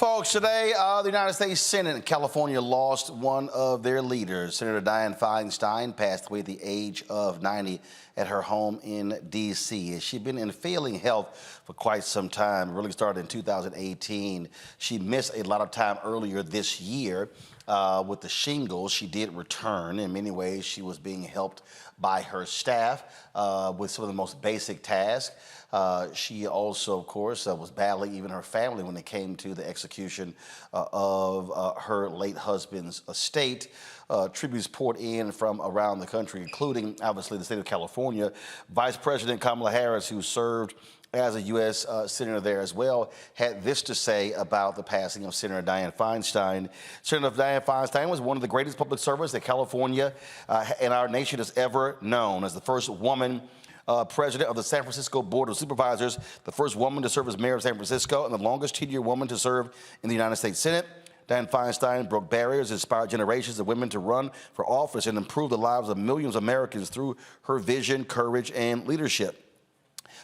folks, today the United States Senate in California lost one of their leaders. Senator Dianne Feinstein passed away at the age of 90 at her home in D.C. She'd been in failing health for quite some time, really started in 2018. She missed a lot of time earlier this year with the shingles. She did return. In many ways, she was being helped by her staff with some of the most basic tasks. She also, of course, was battling even her family when it came to the execution of her late husband's estate. Tributes poured in from around the country, including, obviously, the state of California. Vice President Kamala Harris, who served as a U.S. senator there as well, had this to say about the passing of Senator Dianne Feinstein. Senator Dianne Feinstein was one of the greatest public servants that California and our nation has ever known. As the first woman president of the San Francisco Board of Supervisors, the first woman to serve as mayor of San Francisco, and the longest tenured woman to serve in the United States Senate. Dianne Feinstein broke barriers, inspired generations of women to run for office, and improve the lives of millions of Americans through her vision, courage, and leadership.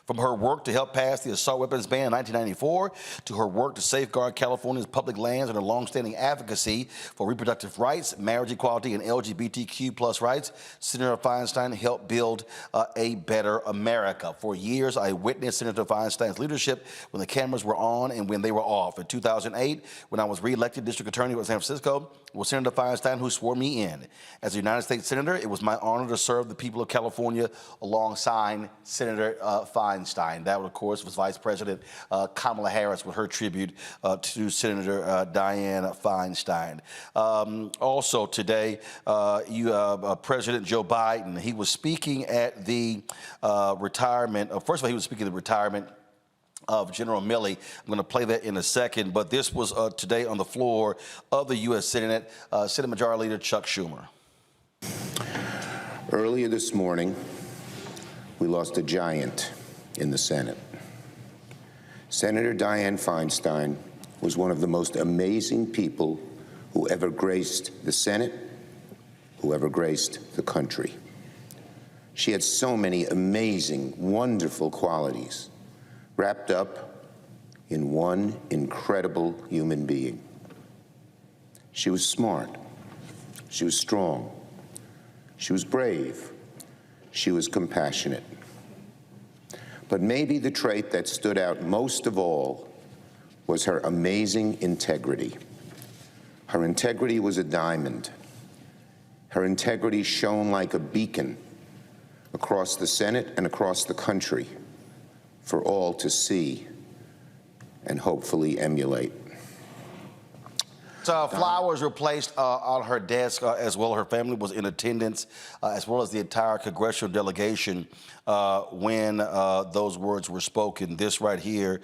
From her work to help pass the assault weapons ban in 1994, to her work to safeguard California's public lands and her longstanding advocacy for reproductive rights, marriage equality, and LGBTQ+ rights, Senator Feinstein helped build a better America. For years, I witnessed Senator Feinstein's leadership when the cameras were on and when they were off. In 2008, when I was reelected district attorney of San Francisco, it was Senator Feinstein who swore me in. As a United States Senator, it was my honor to serve the people of California alongside Senator Feinstein. That, of course, was Vice President Kamala Harris with her tribute to Senator Dianne Feinstein. Also today, President Joe Biden, he was speaking at the retirement. First of all, he was speaking at the retirement of General Milley. I'm going to play that in a second, but this was today on the floor of the U.S. Senate. Senate Majority Leader Chuck Schumer. Earlier this morning, we lost a giant in the Senate. Senator Dianne Feinstein was one of the most amazing people who ever graced the Senate, who ever graced the country. She had so many amazing, wonderful qualities wrapped up in one incredible human being. She was smart. She was strong. She was brave. She was compassionate. But maybe the trait that stood out most of all was her amazing integrity. Her integrity was a diamond. Her integrity shone like a beacon across the Senate and across the country for all to see and hopefully emulate. Flowers were placed on her desk as well. Her family was in attendance, as well as the entire congressional delegation when those words were spoken. This right here,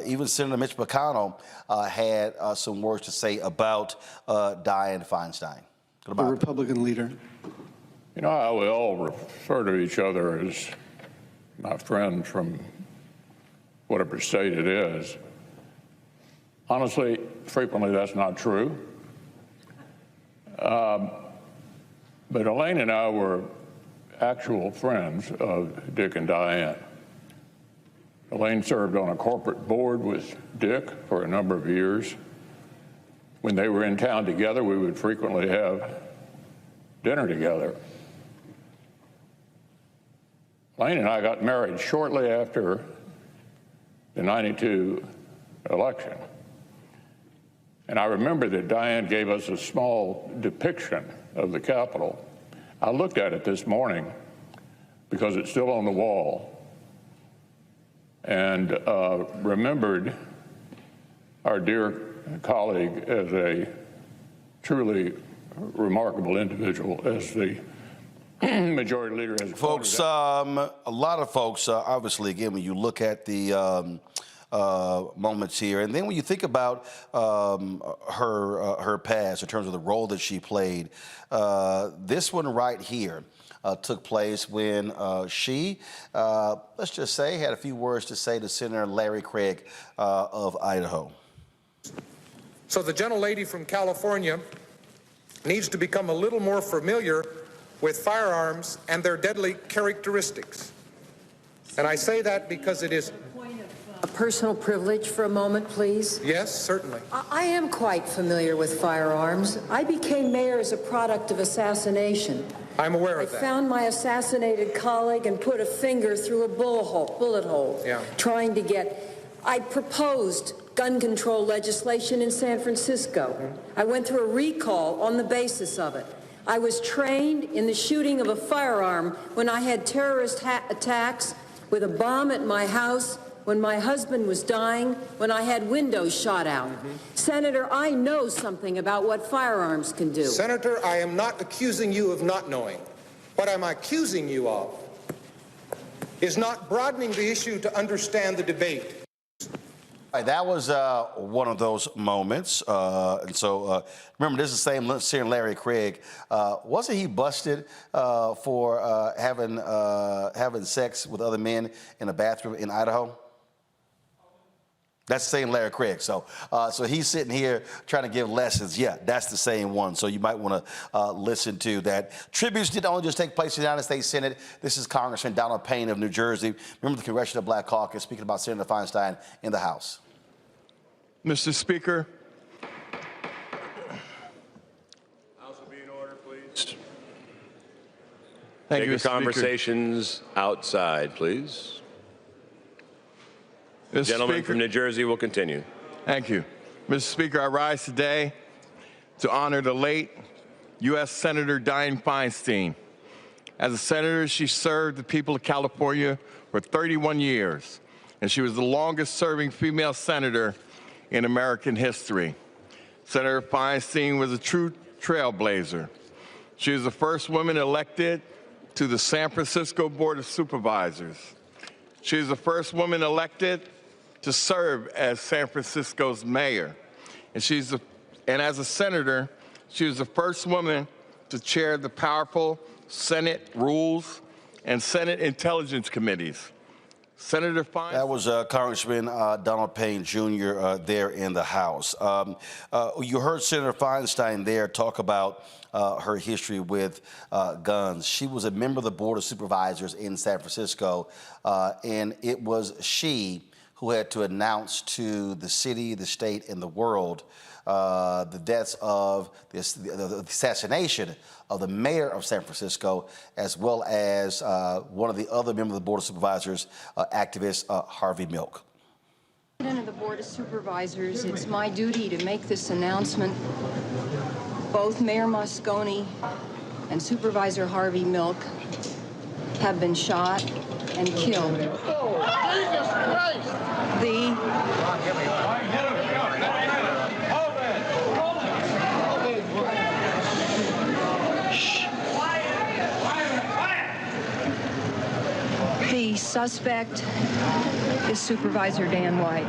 even Senator Mitch McConnell had some words to say about Dianne Feinstein. The Republican leader. You know how we all refer to each other as my friend from whatever state it is. Honestly, frequently that's not true. But Elaine and I were actual friends of Dick and Dianne. Elaine served on a corporate board with Dick for a number of years. When they were in town together, we would frequently have dinner together. Elaine and I got married shortly after the '92 election. And I remember that Dianne gave us a small depiction of the Capitol. I looked at it this morning because it's still on the wall, and remembered our dear colleague as a truly remarkable individual, as the majority leader has folks, a lot of folks, obviously, again, when you look at the moments here, and then when you think about her past in terms of the role that she played, this one right here took place when she, let's just say, had a few words to say to Senator Larry Craig of Idaho. So the gentlelady from California needs to become a little more familiar with firearms and their deadly characteristics. And I say that because it is a personal privilege for a moment, please? Yes, certainly. I am quite familiar with firearms. I became mayor as a product of assassination. I'm aware of I that. found my assassinated colleague and put a finger through a bullet hole, trying to get... I proposed gun control legislation in San Francisco. I went through a recall on the basis of it. I was trained in the shooting of a firearm when I had terrorist attacks with a bomb at my house, when my husband was dying, when I had windows shot out. Senator, I know something about what firearms can do. Senator, I am not accusing you of not knowing. What I'm accusing you of is not broadening the issue to understand the debate. All right, that was one of those moments. Remember, this is the same Senator Larry Craig. Wasn't he busted for having sex with other men in a bathroom in Idaho? That's the same Larry Craig. So he's sitting here trying to give lessons. Yeah, that's the same one. So you might want to listen to that. Tributes didn't only just take place in the United States Senate. This is Congressman Donald Payne of New Jersey. Remember the Congressional Black Caucus speaking about Senator Feinstein in the House. Mr. Speaker. House will be in order, please. Thank you, Take Mr. your conversations outside, please. The gentleman from New Jersey will continue. Thank you. Mr. Speaker, I rise today to honor the late U.S. Senator Dianne Feinstein. As a senator, she served the people of California for 31 years, and she was the longest-serving female senator in American history. Senator Feinstein was a true trailblazer. She was the first woman elected to the San Francisco Board of Supervisors. She was the first woman elected to serve as San Francisco's mayor. And as a senator, she was the first woman to chair the powerful Senate Rules and Senate Intelligence Committees. Senator Feinstein. That was Congressman Donald Payne Jr. There in the House. You heard Senator Feinstein there talk about her history with guns. She was a member of the Board of Supervisors in San Francisco, and it was she who had to announce to the city, the state, and the world the deaths of the assassination of the mayor of San Francisco, as well as one of the other members of the Board of Supervisors, activist Harvey Milk. President of the Board of Supervisors, it's my duty to make this announcement. Both Mayor Moscone and Supervisor Harvey Milk have been shot and killed. Oh, Jesus Christ! The suspect is Supervisor Dan White.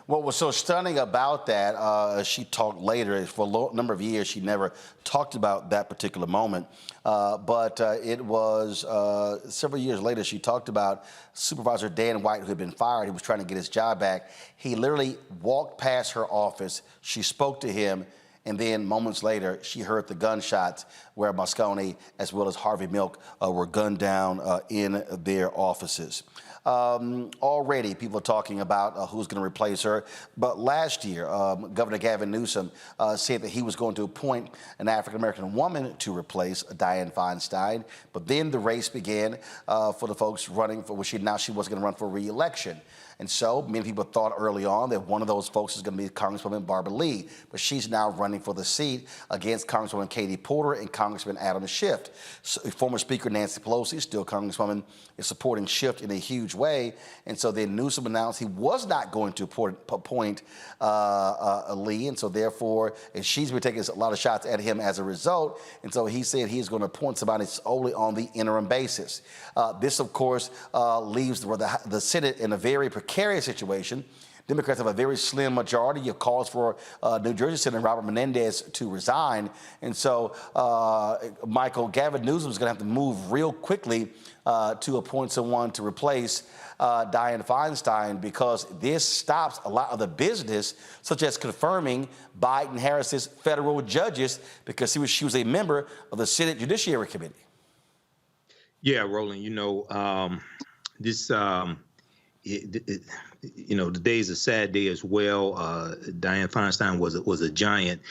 What was so stunning about that, she talked later, for a number of years she never talked about that particular moment, but it was several years later she talked about Supervisor Dan White, who had been fired. He was trying to get his job back. He literally walked past her office. She spoke to him, and then moments later she heard the gunshots where Moscone as well as Harvey Milk were gunned down in their offices. Already people are talking about who's going to replace her. But last year, Governor Gavin Newsome said that he was going to appoint an African-American woman to replace Dianne Feinstein. But then the race began for the folks running for, she was going to run for re-election. And so many people thought early on that one of those folks is going to be Congresswoman Barbara Lee, but she's now running for the seat against Congresswoman Katie Porter and Congressman Adam Schiff. So, former Speaker Nancy Pelosi, still Congresswoman, is supporting Schiff in a huge way. And so then Newsome announced he was not going to appoint Lee, and so therefore, and she's been taking a lot of shots at him as a result. And so he said he's going to appoint somebody solely on the interim basis. This, of course, leaves the Senate in a very precarious situation. Democrats have a very slim majority. It calls for New Jersey Senator Robert Menendez to resign. And so, Michael, Gavin Newsom is going to have to move real quickly to appoint someone to replace Dianne Feinstein, because this stops a lot of the business, such as confirming Biden-Harris's federal judges, because she was a member of the Senate Judiciary Committee. Yeah, Roland, you know, this today's a sad day as well. Dianne Feinstein was a giant.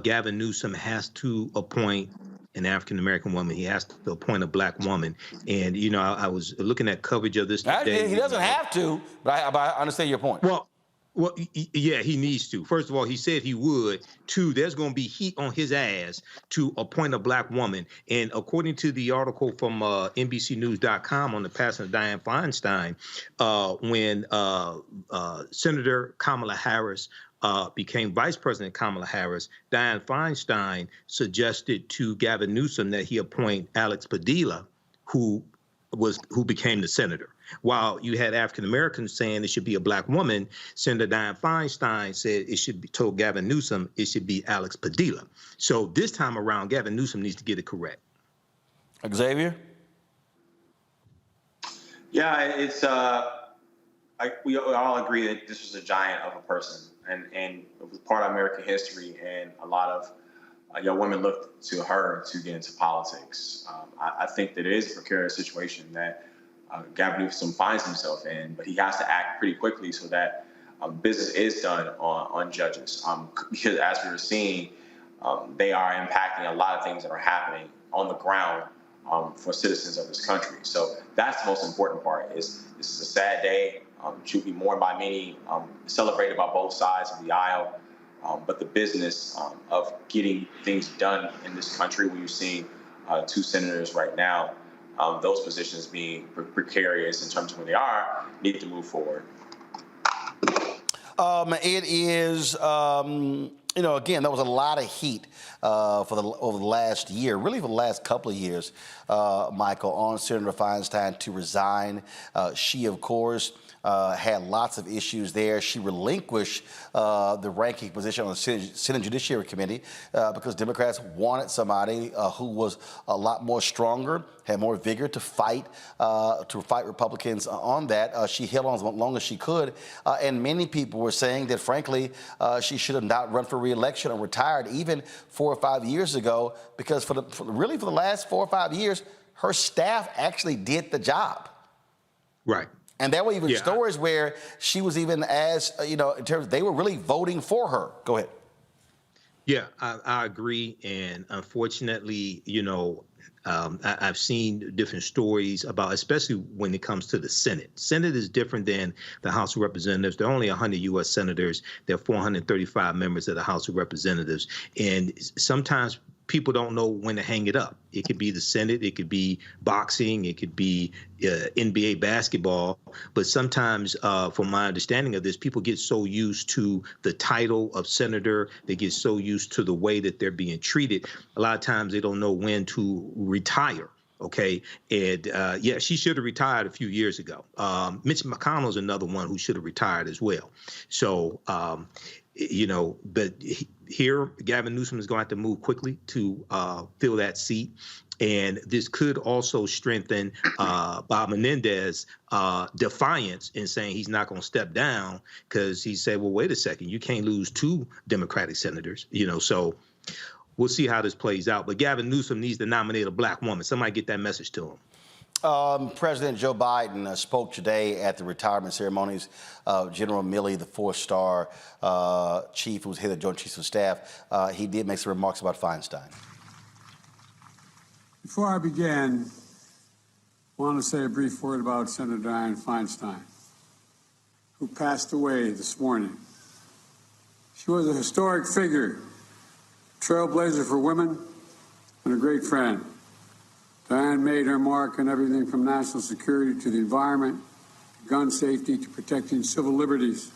Gavin Newsom has to appoint an African-American woman. He has to appoint a black woman. And, I was looking at coverage of this today. He doesn't have to, but I understand your point. Well, yeah, he needs to. First of all, he said he would. Two, there's going to be heat on his ass to appoint a black woman. And according to the article from NBCnews.com on the passing of Dianne Feinstein, when Senator Kamala Harris became Vice President Kamala Harris, Dianne Feinstein suggested to Gavin Newsom that he appoint Alex Padilla, who became the senator. While you had African Americans saying it should be a black woman, Senator Dianne Feinstein said it should be told Gavin Newsom it should be Alex Padilla. So this time around, Gavin Newsom needs to get it correct. Xavier? Yeah, it's we all agree that this was a giant of a person, and it was part of American history, and a lot of young women looked to her to get into politics. I think that it is a precarious situation that Gavin Newsom finds himself in, but he has to act pretty quickly so that business is done on judges. Because as we were seeing, they are impacting a lot of things that are happening on the ground for citizens of this country. So that's the most important part. This is a sad day. It should be mourned by many, celebrated by both sides of the aisle. But the business of getting things done in this country, where you're seeing two senators right now, those positions being precarious in terms of where they are, need to move forward. It is, again, there was a lot of heat over the last year, really for the last couple of years, Michael, on Senator Feinstein to resign. She, of course, had lots of issues there. She relinquished the ranking position on the Senate Judiciary Committee because Democrats wanted somebody who was a lot more stronger, had more vigor to fight Republicans on that. She held on as long as she could, and many people were saying that, frankly, she should have not run for re-election or retired even 4 or 5 years ago, because for the last 4 or 5 years, her staff actually did the job. Right. And there were even stories where she was even in terms, they were really voting for her. Go ahead. Yeah, I agree. And unfortunately, I've seen different stories about, especially when it comes to the Senate. Senate is different than the House of Representatives. There are only 100 U.S. senators. There are 435 members of the House of Representatives. And sometimes people don't know when to hang it up. It could be the Senate, it could be boxing, it could be NBA basketball. But sometimes, from my understanding of this, people get so used to the title of senator, they get so used to the way that they're being treated. A lot of times they don't know when to retire. Okay. And she should have retired a few years ago. Mitch McConnell's another one who should have retired as well. So, but here, Gavin Newsom is going to have to move quickly to fill that seat. And this could also strengthen Bob Menendez's defiance in saying he's not going to step down, because he said, well, wait a second, you can't lose 2 Democratic senators, so we'll see how this plays out. But Gavin Newsom needs to nominate a black woman. Somebody get that message to him. President Joe Biden spoke today at the retirement ceremonies of General Milley, the 4-star chief who was head of the Joint Chiefs of Staff. He did make some remarks about Feinstein. Before I begin, I want to say a brief word about Senator Dianne Feinstein, who passed away this morning. She was a historic figure, trailblazer for women, and a great friend. Dianne made her mark on everything from national security to the environment, to gun safety, to protecting civil liberties.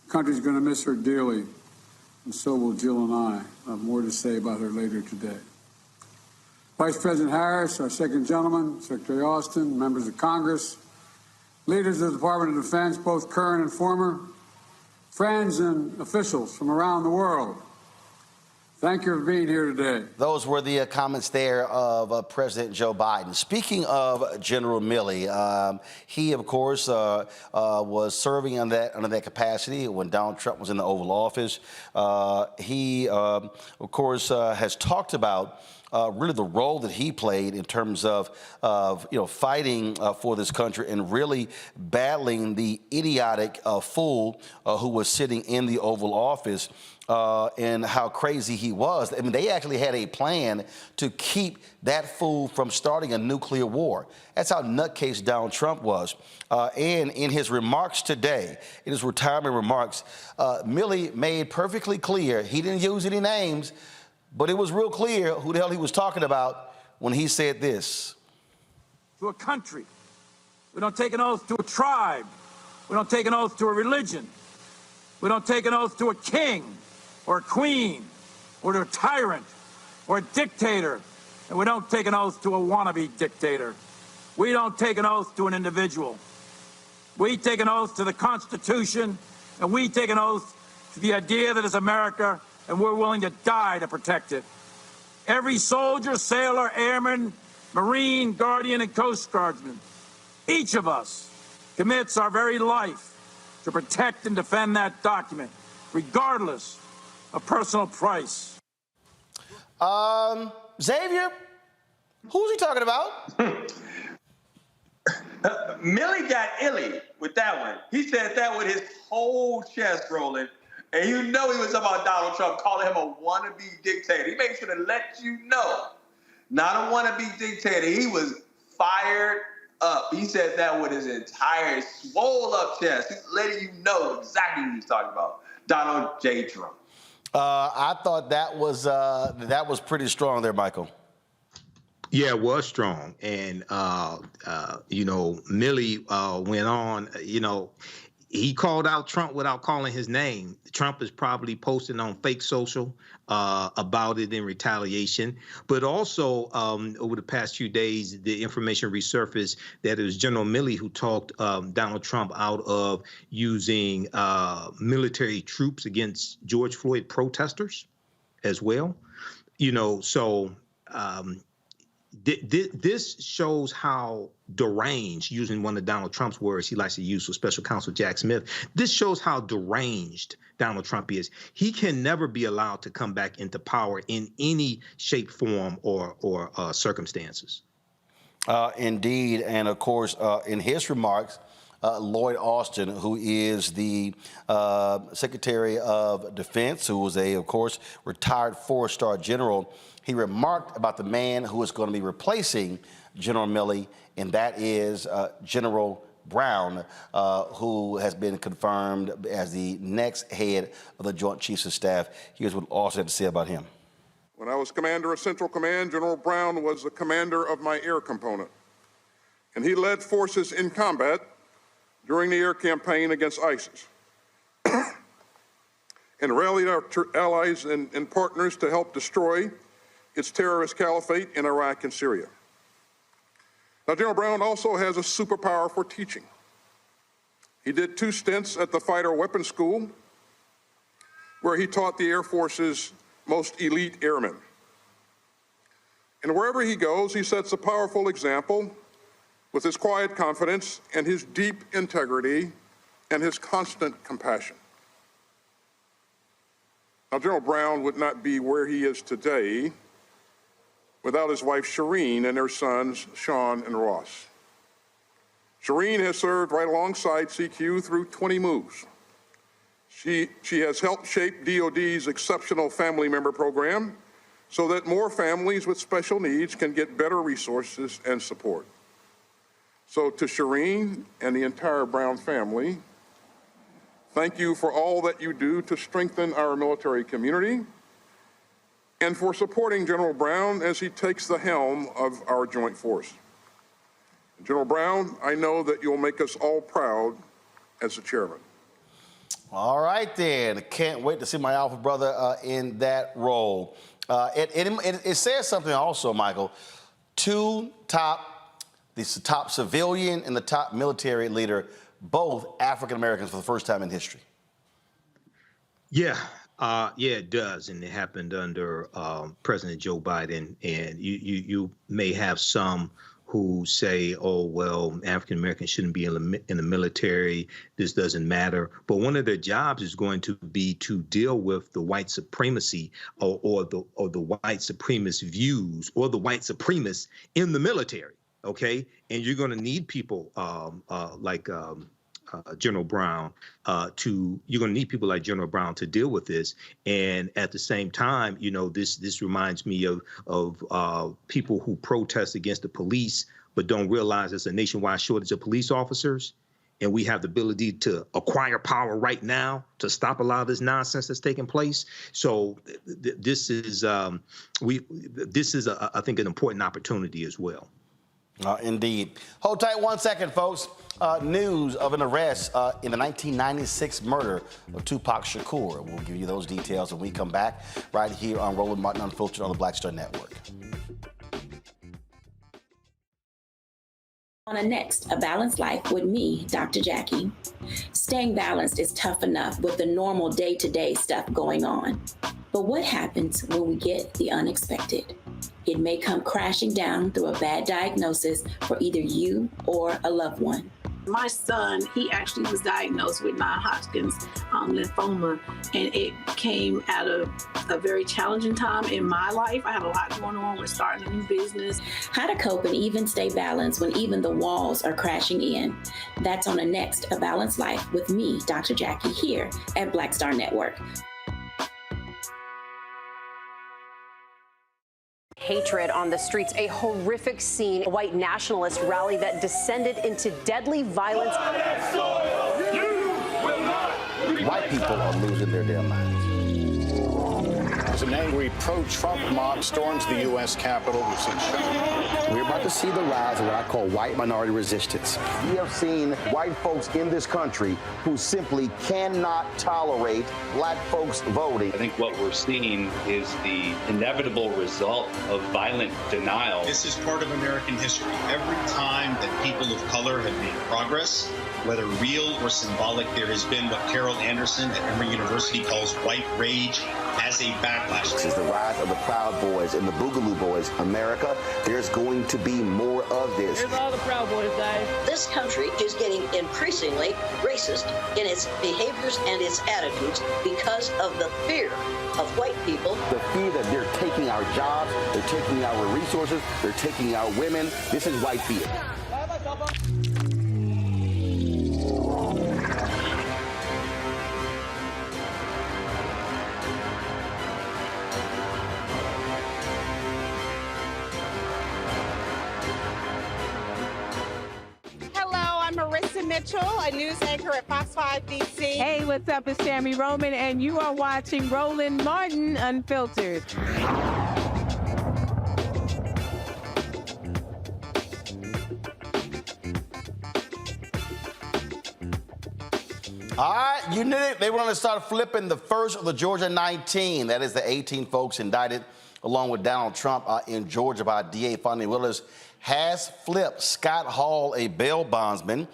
The country's going to miss her dearly, and so will Jill and I. I'll have more to say about her later today. Vice President Harris, our second gentleman, Secretary Austin, members of Congress, leaders of the Department of Defense, both current and former, friends and officials from around the world, thank you for being here today. Those were the comments there of President Joe Biden. Speaking of General Milley, he, of course, was serving under that capacity when Donald Trump was in the Oval Office. He, of course, has talked about really the role that he played in terms of fighting for this country and really battling the idiotic fool who was sitting in the Oval Office. And how crazy he was. I mean, they actually had a plan to keep that fool from starting a nuclear war. That's how nutcase Donald Trump was. And in his remarks today, in his retirement remarks, Milley made perfectly clear, he didn't use any names, but it was real clear who the hell he was talking about when he said this. To a country. We don't take an oath to a tribe. We don't take an oath to a religion. We don't take an oath to a king or a queen, or to a tyrant, or a dictator, and we don't take an oath to a wannabe dictator. We don't take an oath to an individual. We take an oath to the Constitution, and we take an oath to the idea that it's America, and we're willing to die to protect it. Every soldier, sailor, airman, Marine, Guardian, and Coast Guardsman, each of us commits our very life to protect and defend that document, regardless of personal price. Xavier, who's he talking about? Milley got illy with that one. He said that with his whole chest rolling. And you know he was talking about Donald Trump, calling him a wannabe dictator. He made sure to let you know, not a wannabe dictator. He was fired up. He said that with his entire swole up chest. He's letting you know exactly what he's talking about. Donald J. Trump. I thought that was pretty strong there, Michael. Yeah, it was strong. And, Milley went on, he called out Trump without calling his name. Trump is probably posting on fake social about it in retaliation. But also, over the past few days, the information resurfaced that it was General Milley who talked Donald Trump out of using military troops against George Floyd protesters as well. This shows how deranged, using one of Donald Trump's words he likes to use with Special Counsel Jack Smith, this shows how deranged Donald Trump is. He can never be allowed to come back into power in any shape, form, or circumstances. Indeed. And of course, in his remarks, Lloyd Austin, who is the Secretary of Defense, who was of course, retired 4-star general, he remarked about the man who is going to be replacing General Milley, and that is General Brown, who has been confirmed as the next head of the Joint Chiefs of Staff. Here's what Austin had to say about him. When I was commander of Central Command, General Brown was the commander of my air component, and he led forces in combat during the air campaign against ISIS and rallied our allies and partners to help destroy its terrorist caliphate in Iraq and Syria. Now, General Brown also has a superpower for teaching. He did 2 stints at the Fighter Weapons School, where he taught the Air Force's most elite airmen. And wherever he goes, he sets a powerful example with his quiet confidence and his deep integrity and his constant compassion. Now, General Brown would not be where he is today without his wife Shireen and their sons Sean and Ross. Shireen has served right alongside CQ through 20 moves. She has helped shape DoD's exceptional family member program so that more families with special needs can get better resources and support. So to Shireen and the entire Brown family, thank you for all that you do to strengthen our military community and for supporting General Brown as he takes the helm of our joint force. General Brown, I know that you'll make us all proud as the chairman. All right, then. Can't wait to see my alpha brother in that role. It says something also, Michael. The top civilian and the top military leader, both African Americans for the first time in history. Yeah, it does, and it happened under President Joe Biden. And you may have some who say, oh, well, African Americans shouldn't be in the military. This doesn't matter. But one of their jobs is going to be to deal with the white supremacy or the white supremacist views or the white supremacists in the military. OK, and you're going to need people like General Brown you're going to need people like General Brown to deal with this. And at the same time, you know, this reminds me of people who protest against the police, but don't realize there's a nationwide shortage of police officers. And we have the ability to acquire power right now to stop a lot of this nonsense that's taking place. So this is, I think, an important opportunity as well. Indeed. Hold tight 1 second, folks. News of an arrest in the 1996 murder of Tupac Shakur. We'll give you those details when we come back right here on Roland Martin Unfiltered on the Black Star Network. On a next, A Balanced Life with me, Dr. Jackie. Staying balanced is tough enough with the normal day-to-day stuff going on. But what happens when we get the unexpected? It may come crashing down through a bad diagnosis for either you or a loved one. My son, he actually was diagnosed with non-Hodgkin's lymphoma, and it came at a very challenging time in my life. I had a lot going on with starting a new business. How to cope and even stay balanced when even the walls are crashing in. That's on the next A Balanced Life with me, Dr. Jackie, here at Black Star Network. Hatred on the streets, a horrific scene, a white nationalist rally that descended into deadly violence. White people are losing their damn minds. As an angry pro-Trump mob storms the U.S. Capitol, we've seen shooting. We're about to see the rise of what I call white minority resistance. We have seen white folks in this country who simply cannot tolerate black folks voting. I think what we're seeing is the inevitable result of violent denial. This is part of American history. Every time that people of color have made progress, whether real or symbolic, there has been what Carol Anderson at Emory University calls white rage as a backlash. This is the rise of the Proud Boys and the Boogaloo Boys. America, there's going to be more of this. Here's all the Proud Boys, guys. This country is getting increasingly racist in its behaviors and its attitudes because of the fear of white people. The fear that they're taking our jobs, they're taking our resources, they're taking our women. This is white fear. Mitchell, a news anchor at Fox 5 DC. Hey, what's up? It's Tammy Roman, and you are watching Roland Martin Unfiltered. All right, you knew it. They were going to start flipping the first of the Georgia 19. That is the 18 folks indicted along with Donald Trump in Georgia by DA Fonnie Willis has flipped. Scott Hall, a bail bondsman,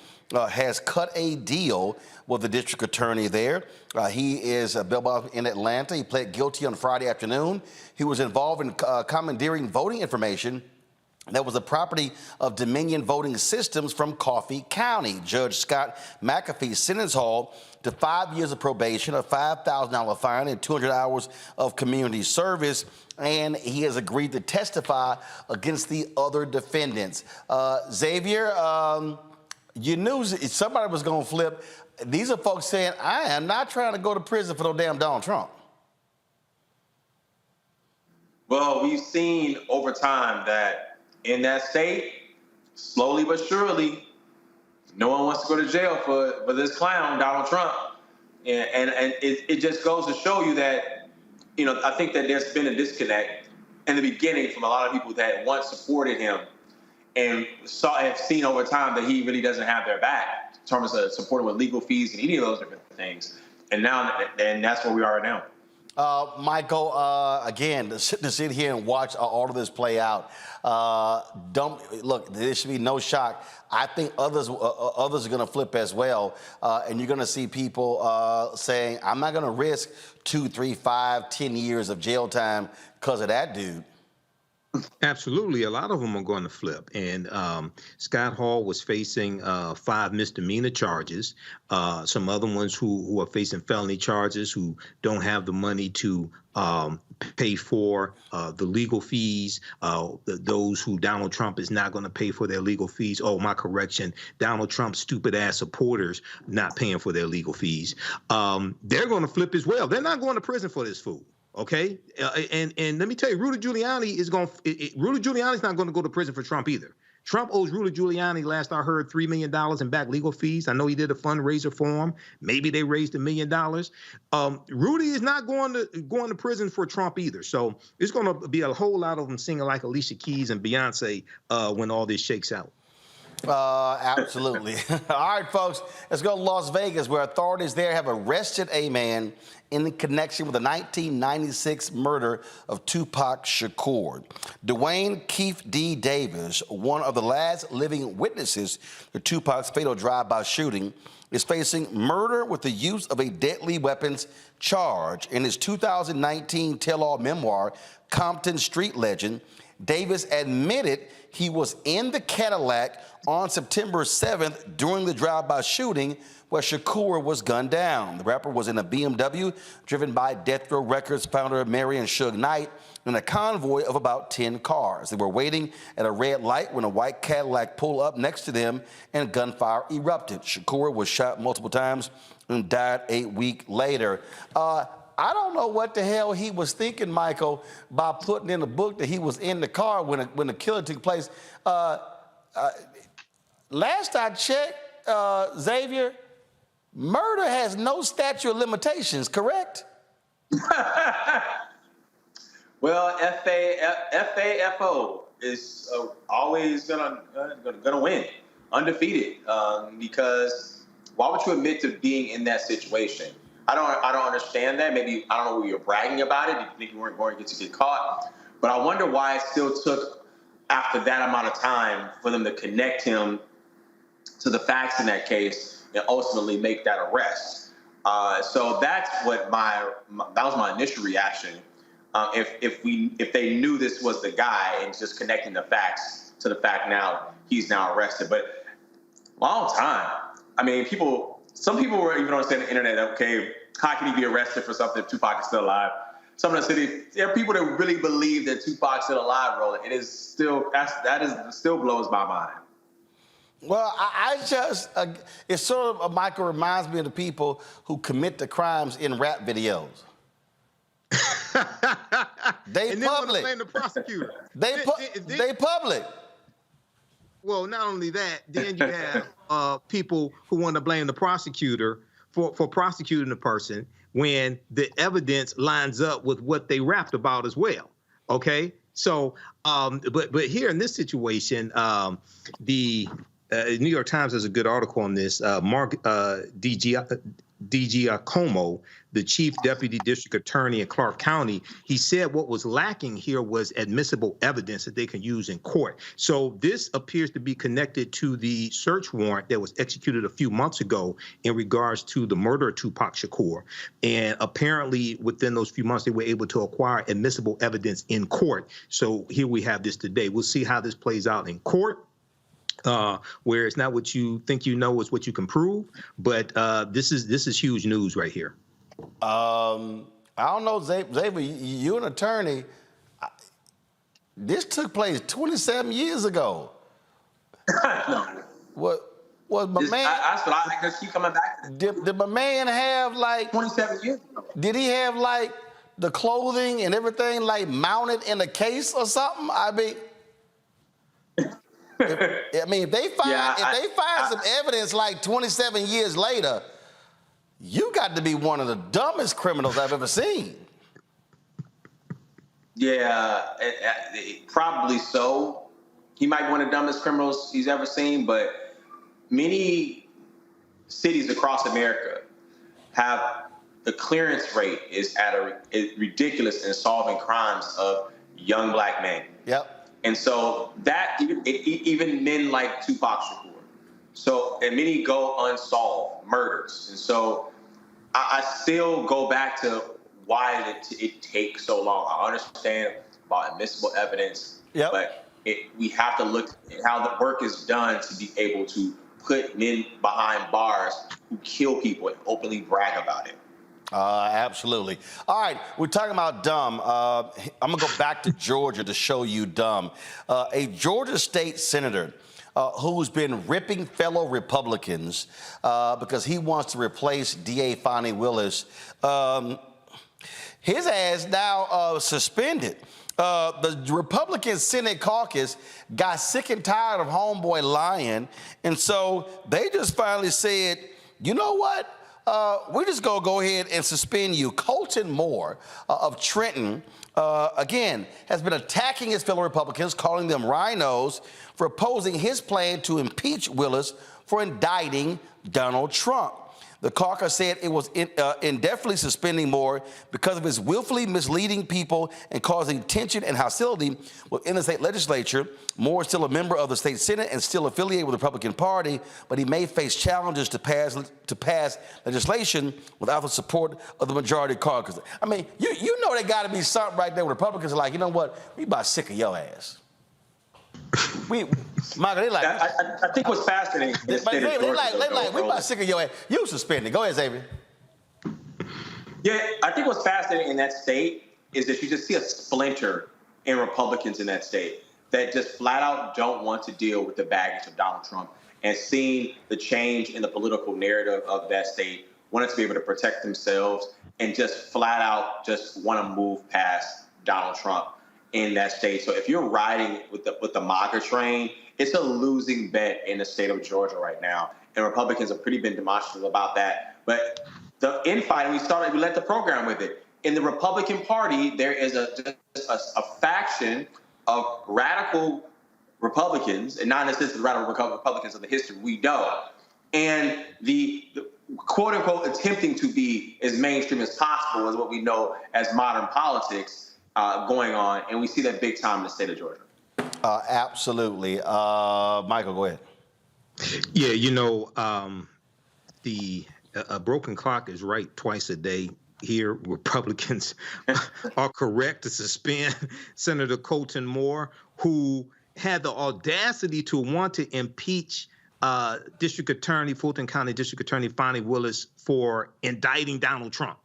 has cut a deal with the district attorney there. He is a bail bondsman in Atlanta. He pled guilty on Friday afternoon. He was involved in commandeering voting information that was the property of Dominion Voting Systems from Coffee County. Judge Scott McAfee sentenced Hall to 5 years of probation, a $5,000 fine, and 200 hours of community service. And he has agreed to testify against the other defendants. Xavier, you knew somebody was going to flip. These are folks saying, I am not trying to go to prison for no damn Donald Trump. Well, we've seen over time that in that state, slowly but surely, no one wants to go to jail for this clown, Donald Trump. And it just goes to show you that, you know, I think that there's been a disconnect in the beginning from a lot of people that once supported him and have seen over time that he really doesn't have their back in terms of supporting with legal fees and any of those different things. And that's where we are now. Michael, again, to sit here and watch all of this play out, look, there should be no shock. I think others are going to flip as well, and you're going to see people saying, I'm not going to risk 2, 3, 5, 10 years of jail time because of that dude. Absolutely. A lot of them are going to flip. And Scott Hall was facing 5 misdemeanor charges. Some other ones who are facing felony charges who don't have the money to pay for the legal fees. Those who Donald Trump is not going to pay for their legal fees. Oh, my correction. Donald Trump's stupid ass supporters not paying for their legal fees. They're going to flip as well. They're not going to prison for this fool. Okay, and let me tell you, Rudy Giuliani is Rudy Giuliani's not going to go to prison for Trump either. Trump owes Rudy Giuliani, last I heard, $3 million in back legal fees. I know he did a fundraiser for him. Maybe they raised $1 million. Rudy is not going to prison for Trump either. So it's going to be a whole lot of them singing like Alicia Keys and Beyonce when all this shakes out. Absolutely. All right, folks, let's go to Las Vegas, where authorities there have arrested a man in connection with the 1996 murder of Tupac Shakur. Dwayne Keefe D. Davis, one of the last living witnesses to Tupac's fatal drive-by shooting, is facing murder with the use of a deadly weapons charge. In his 2019 tell-all memoir, Compton Street Legend, Davis admitted he was in the Cadillac on September 7th during the drive-by shooting where Shakur was gunned down. The rapper was in a BMW driven by Death Row Records founder Mary and Suge Knight in a convoy of about 10 cars. They were waiting at a red light when a white Cadillac pulled up next to them and gunfire erupted. Shakur was shot multiple times and died 8 weeks later. I don't know what the hell he was thinking, Michael, by putting in the book that he was in the car when the killing took place. Last I checked, Xavier, murder has no statute of limitations, correct? Well, FAFO is always gonna win, undefeated, because why would you admit to being in that situation? I don't understand that. Maybe, I don't know, you're bragging about it. You think you weren't going to get caught. But I wonder why it still took, after that amount of time, for them to connect him to the facts in that case and ultimately make that arrest. So that's what that was my initial reaction. If they knew this was the guy and just connecting the facts to the fact now he's now arrested. But long time. I mean, some people were even on the internet, okay, how can he be arrested for something if Tupac is still alive? Some of the city, there are people that really believe that Tupac's still alive, Roland. It is still, still blows my mind. Well, it sort of, Michael, reminds me of the people who commit the crimes in rap videos. They public. Blame the prosecutor. They public. Well, not only that, then you have people who want to blame the prosecutor for prosecuting the person when the evidence lines up with what they rapped about as well. Okay, so but here in this situation, the New York Times has a good article on this. Mark DiGiacomo, the chief deputy district attorney in Clark County, he said what was lacking here was admissible evidence that they can use in court. So this appears to be connected to the search warrant that was executed a few months ago in regards to the murder of Tupac Shakur. And apparently within those few months, they were able to acquire admissible evidence in court. So here we have this today. We'll see how this plays out in court. Where it's not what you think you know is what you can prove, but this is huge news right here. I don't know, Xavier, you're an attorney. This took place 27 years ago. What was my man? That's what I just keep coming back to. Did my man have like 27 years ago? Did he have like the clothing and everything like mounted in a case or something? I mean. If they find some evidence like 27 years later, you got to be one of the dumbest criminals I've ever seen. Yeah, probably so. He might be one of the dumbest criminals he's ever seen, but many cities across America have the clearance rate is at a ridiculous in solving crimes of young black men. Yep. And so that, even men like Tupac Shakur. So, and many go unsolved murders. And so I still go back to why did it take so long. I understand about admissible evidence. Yep. But we have to look at how the work is done to be able to put men behind bars who kill people and openly brag about it. Absolutely. All right, we're talking about dumb. I'm going to go back to Georgia to show you dumb. A Georgia state senator who's been ripping fellow Republicans because he wants to replace DA Fani Willis. His ass now suspended. The Republican Senate caucus got sick and tired of homeboy lying, and so they just finally said, you know what? We're just going to go ahead and suspend you. Colton Moore of Trenton, again, has been attacking his fellow Republicans, calling them rhinos for opposing his plan to impeach Willis for indicting Donald Trump. The caucus said it was indefinitely suspending Moore because of his willfully misleading people and causing tension and hostility within the state legislature. Moore is still a member of the state Senate and still affiliated with the Republican Party, but he may face challenges to pass legislation without the support of the majority caucus. I mean, you know there got to be something right there where Republicans are like, you know what, we about sick of your ass. Michael, they like. I think what's fascinating. They like, we about sick of your ass. You suspended. Go ahead, Xavier. Yeah, I think what's fascinating in that state is that you just see a splinter in Republicans in that state that just flat out don't want to deal with the baggage of Donald Trump, and seeing the change in the political narrative of that state, wanted to be able to protect themselves and just flat out just want to move past Donald Trump in that state. So if you're riding with the MAGA train, it's a losing bet in the state of Georgia right now. And Republicans have pretty been demonstrative about that. But the infighting, we let the program with it. In the Republican Party, there is a faction of radical Republicans, and not in the sense of the radical Republicans of the history we know, and the quote unquote attempting to be as mainstream as possible is what we know as modern politics going on, and we see that big time in the state of Georgia. Absolutely. Michael, go ahead. Yeah, you know, the broken clock is right twice a day. Here, Republicans are correct to suspend Senator Colton Moore, who had the audacity to want to impeach District Attorney, Fulton County District Attorney Fani Willis for indicting Donald Trump.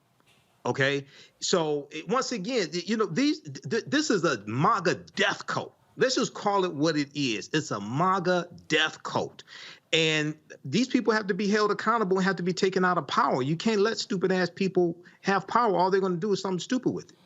Okay, so once again, you know, this is a MAGA death cult. Let's just call it what it is. It's a MAGA death cult. And these people have to be held accountable and have to be taken out of power. You can't let stupid ass people have power. All they're going to do is something stupid with it.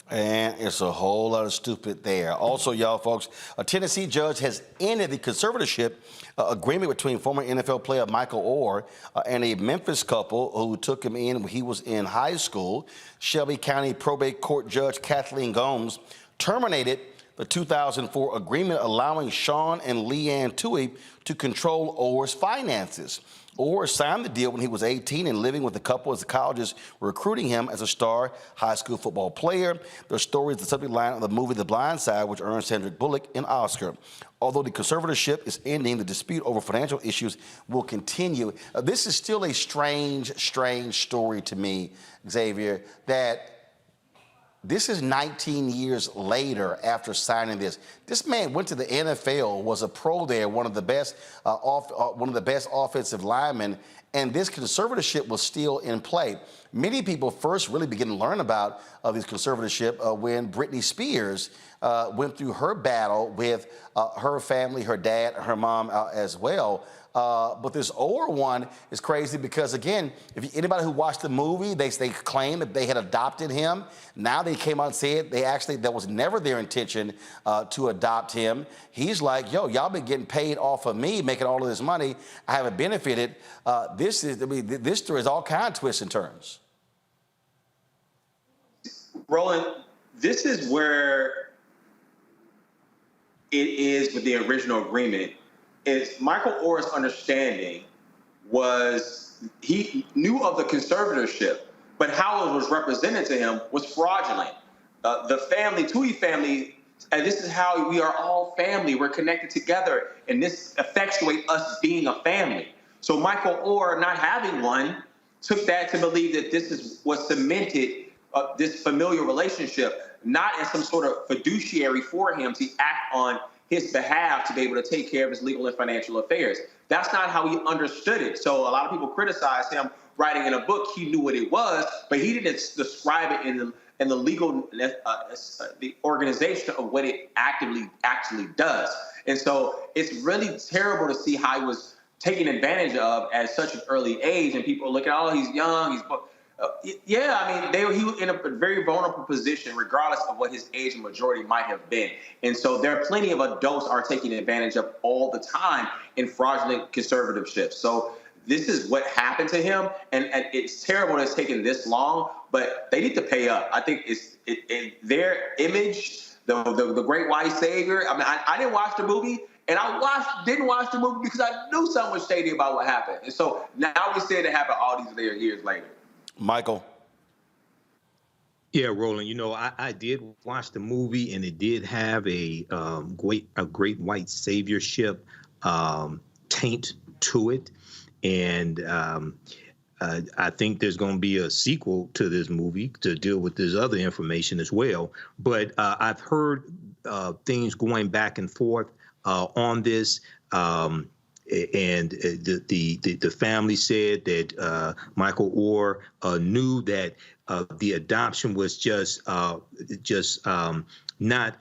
And it's a whole lot of stupid there. Also, y'all folks, a Tennessee judge has ended the conservatorship agreement between former NFL player Michael Orr and a Memphis couple who took him in when he was in high school. Shelby County Probate Court Judge Kathleen Gomes terminated the 2004 agreement allowing Sean and Leanne Toohey to control Orr's finances. Orr signed the deal when he was 18 and living with the couple as the colleges were recruiting him as a star high school football player. Their story is the subject line of the movie The Blind Side, which earned Sandra Bullock an Oscar. Although the conservatorship is ending, the dispute over financial issues will continue. This is still a strange story to me, Xavier, that this is 19 years later after signing this. This man went to the NFL, was a pro there, one of the best offensive linemen, and this conservatorship was still in play. Many people first really began to learn about this conservatorship when Britney Spears went through her battle with her family, her dad, her mom as well. But this Orr one is crazy because, again, if anybody who watched the movie, they claim that they had adopted him. Now they came out and said that was never their intention to adopt him. He's like, yo, y'all been getting paid off of me, making all of this money. I haven't benefited. This story is all kinds of twists and turns. Roland, this is where it is with the original agreement. Is Michael Orr's understanding was he knew of the conservatorship, but how it was represented to him was fraudulent. The family, Toohey family, and this is how we are all family. We're connected together, and this effectuates us being a family. So Michael Orr, not having one, took that to believe that this was cemented, this familial relationship. not as some sort of fiduciary for him to act on his behalf to be able to take care of his legal and financial affairs. That's not how he understood it. So a lot of people criticize him writing in a book. He knew what it was, but he didn't describe it in the legal the organization of what it actually does. And so it's really terrible to see how he was taken advantage of at such an early age, and people look at, oh, he's young, yeah, I mean, he was in a very vulnerable position, regardless of what his age and majority might have been. And so there are plenty of adults are taking advantage of all the time in fraudulent conservationships. So this is what happened to him, and it's terrible that it's taken this long, but they need to pay up. I think it's their image, the great white savior. I mean, I didn't watch the movie, and didn't watch the movie because I knew something was shady about what happened. And so now we see it happen all these years later. Michael. Yeah, Roland, I did watch the movie, and it did have a great white saviorship taint to it. And I think there's going to be a sequel to this movie to deal with this other information as well. But I've heard things going back and forth on this. And the family said that Michael Oher knew that the adoption was just not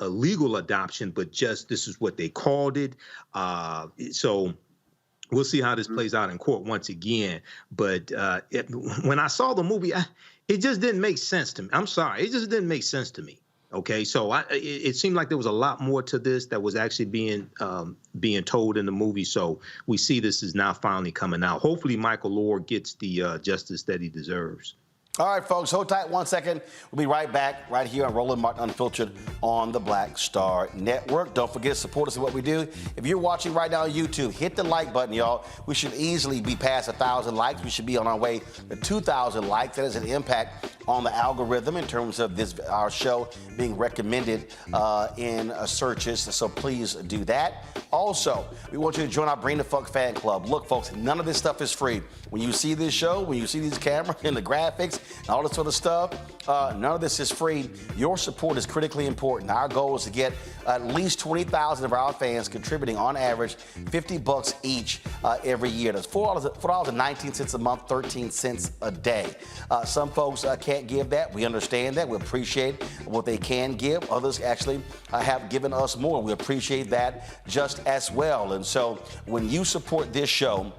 a legal adoption, but just this is what they called it. So we'll see how this plays out in court once again. But when I saw the movie, it just didn't make sense to me. I'm sorry, it just didn't make sense to me. Okay, so it seemed like there was a lot more to this that was actually being told in the movie. So we see this is now finally coming out. Hopefully, Michael Oher gets the justice that he deserves. All right, folks, hold tight 1 second. We'll be right back right here on Roland Martin Unfiltered on the Black Star Network. Don't forget to support us in what we do. If you're watching right now on YouTube, hit the like button, y'all. We should easily be past 1,000 likes. We should be on our way to 2,000 likes. That has an impact on the algorithm in terms of our show being recommended in searches. So please do that. Also, we want you to join our Bring the Fuck fan club. Look, folks, none of this stuff is free. When you see this show, when you see these cameras and the graphics and all this sort of stuff, none of this is free. Your support is critically important. Our goal is to get at least 20,000 of our fans contributing on average $50 each every year. That's $4.19 a month, 13 cents a day. Some folks can't give that. We understand that. We appreciate what they can give. Others actually have given us more. We appreciate that just as well. And so when you support this show,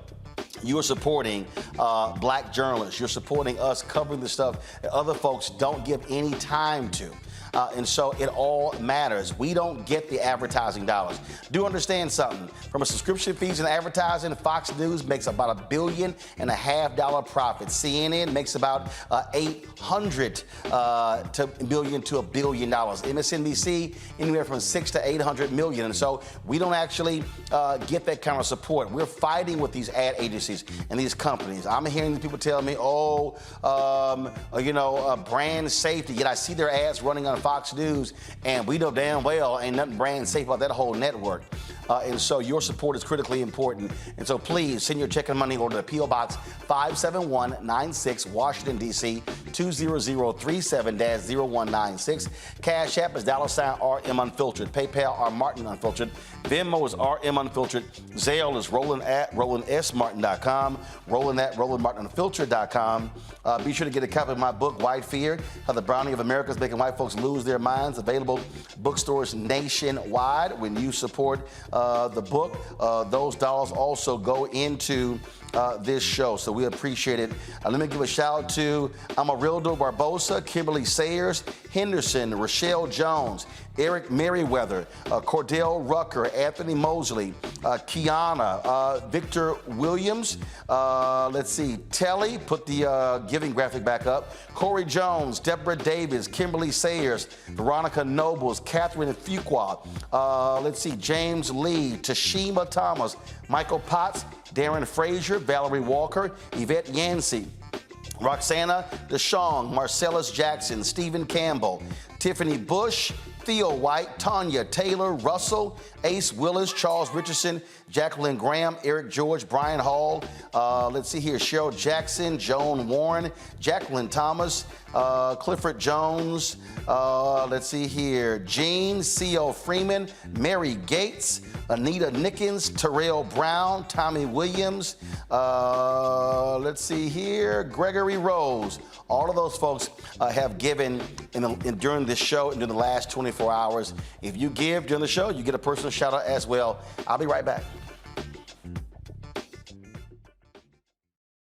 you're supporting black journalists. You're supporting us covering the stuff that other folks don't give any time to. And so it all matters. We don't get the advertising dollars. Do understand something. From a subscription fees and advertising, Fox News makes about $1.5 billion profit. CNN makes about $800 million to $1 billion. MSNBC, anywhere from $600 to $800 million. And so we don't actually get that kind of support. We're fighting with these ad agencies and these companies. I'm hearing people tell me, brand safety. Yet I see their ads running on Fox News, and we know damn well ain't nothing brand safe about that whole network. And so your support is critically important. And so please send your check and money order to P.O. Box 57196, Washington, D.C. 20037-0196. Cash App is $RM Unfiltered. PayPal R Martin Unfiltered. Venmo is RM Unfiltered. Zelle is Roland at RolandSMartin.com. Roland at RolandMartinUnfiltered.com. Be sure to get a copy of my book, White Fear, How the Browning of America is Making White Folks Lose Their Minds. Available bookstores nationwide. When you support the book, those dollars also go into this show, so we appreciate it. Let me give a shout out to Amarildo Barbosa, Kimberly Sayers, Henderson, Rochelle Jones, Eric Merriweather, Cordell Rucker, Anthony Mosley, Kiana, Victor Williams, Telly, put the giving graphic back up, Corey Jones, Deborah Davis, Kimberly Sayers, Veronica Nobles, Catherine Fuqua, James Lee, Tashima Thomas, Michael Potts, Darren Frazier, Valerie Walker, Yvette Yancey, Roxana DeShong, Marcellus Jackson, Stephen Campbell, Tiffany Bush, Theo White, Tanya Taylor, Russell, Ace Willis, Charles Richardson, Jacqueline Graham, Eric George, Brian Hall, let's see here, Cheryl Jackson, Joan Warren, Jacqueline Thomas, Clifford Jones, let's see here, Jean, C.O. Freeman, Mary Gates, Anita Nickens, Terrell Brown, Tommy Williams, let's see here, Gregory Rose. All of those folks have given during this show and during the last 24 hours. If you give during the show, you get a personal shout out as well. I'll be right back.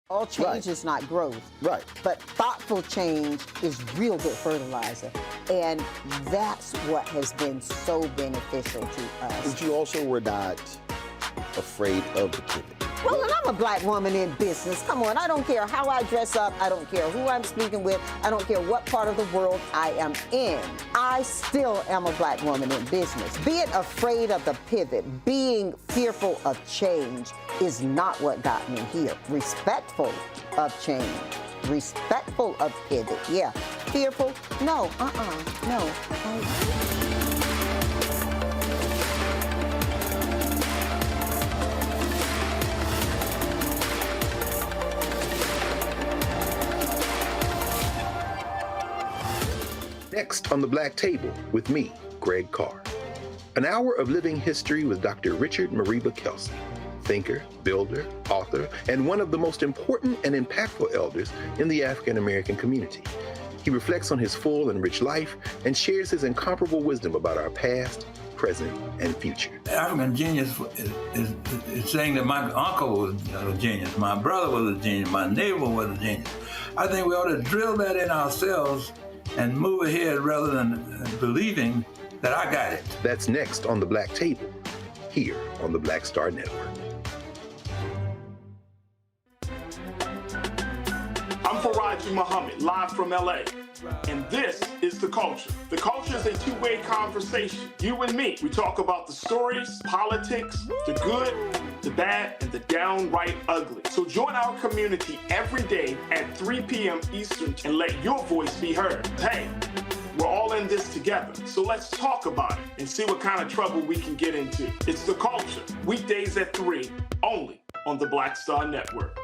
All change is not growth. Right. But thoughtful change is real good fertilizer. And that's what has been so beneficial to us. But you also were not afraid of the pivot. Well, and I'm a black woman in business. Come on, I don't care how I dress up. I don't care who I'm speaking with. I don't care what part of the world I am in. I still am a black woman in business. Being afraid of the pivot, being fearful of change is not what got me here. Respectful of change, respectful of pivot, yeah. Fearful, no, no. Next on the Black Table with me, Greg Carr. An hour of living history with Dr. Richard Mariba Kelsey, thinker, builder, author, and one of the most important and impactful elders in the African American community. He reflects on his full and rich life and shares his incomparable wisdom about our past, present, and future. African genius is saying that my uncle was a genius, my brother was a genius, my neighbor was a genius. I think we ought to drill that in ourselves and move ahead rather than believing that I got it. That's next on the Black Table, here on the Black Star Network. I'm Faraji Muhammad, live from LA. And this is The Culture. The Culture is a two-way conversation. You and me. We talk about the stories, politics, the good, the bad, and the downright ugly. So join our community every day at 3 p.m. Eastern and let your voice be heard. Hey, we're all in this together. So let's talk about it and see what kind of trouble we can get into. It's The Culture, weekdays at 3, only on the Black Star Network.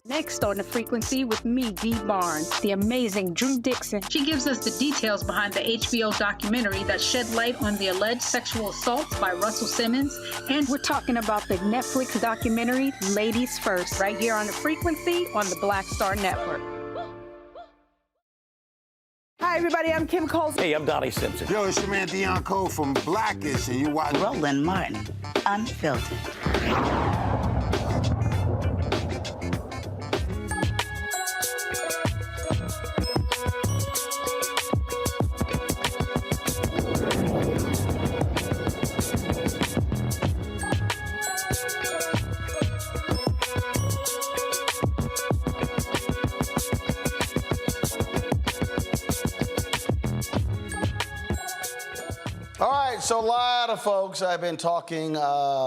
Next on The Frequency with me, Dee Barnes, the amazing Drew Dixon. She gives us the details behind the HBO documentary that shed light on the alleged sexual assaults by Russell Simmons. And we're talking about the Netflix documentary, Ladies First, right here on The Frequency on the Black Star Network. Hi, everybody. I'm Kim Coles. Hey, I'm Donnie Simpson. Yo, it's your man Deion Cole from Blackish, and you watch Roland Martin, Unfiltered. All right, so a lot of folks have been talking,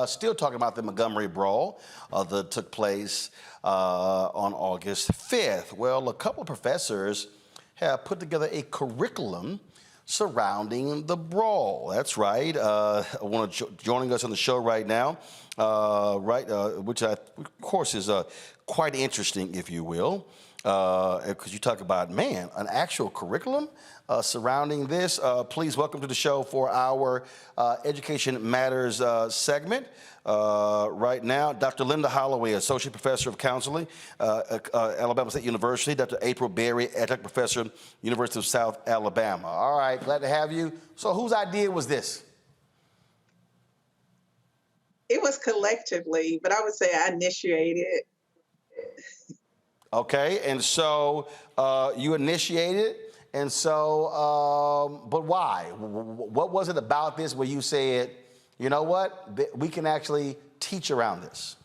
still talking about the Montgomery Brawl that took place on August 5th. Well, a couple of professors have put together a curriculum surrounding the brawl. That's right. Joining us on the show right now, which of course is quite interesting, if you will, because you talk about, man, an actual curriculum surrounding this. Please welcome to the show for our Education Matters segment. Right now, Dr. Linda Holloway, Associate Professor of Counseling, Alabama State University. Dr. April Berry, Adjunct Professor, University of South Alabama. All right, glad to have you. So whose idea was this? It was collectively, but I would say I initiated it. Okay, and so you initiated, and so, but why? What was it about this where you said, you know what, we can actually teach around this?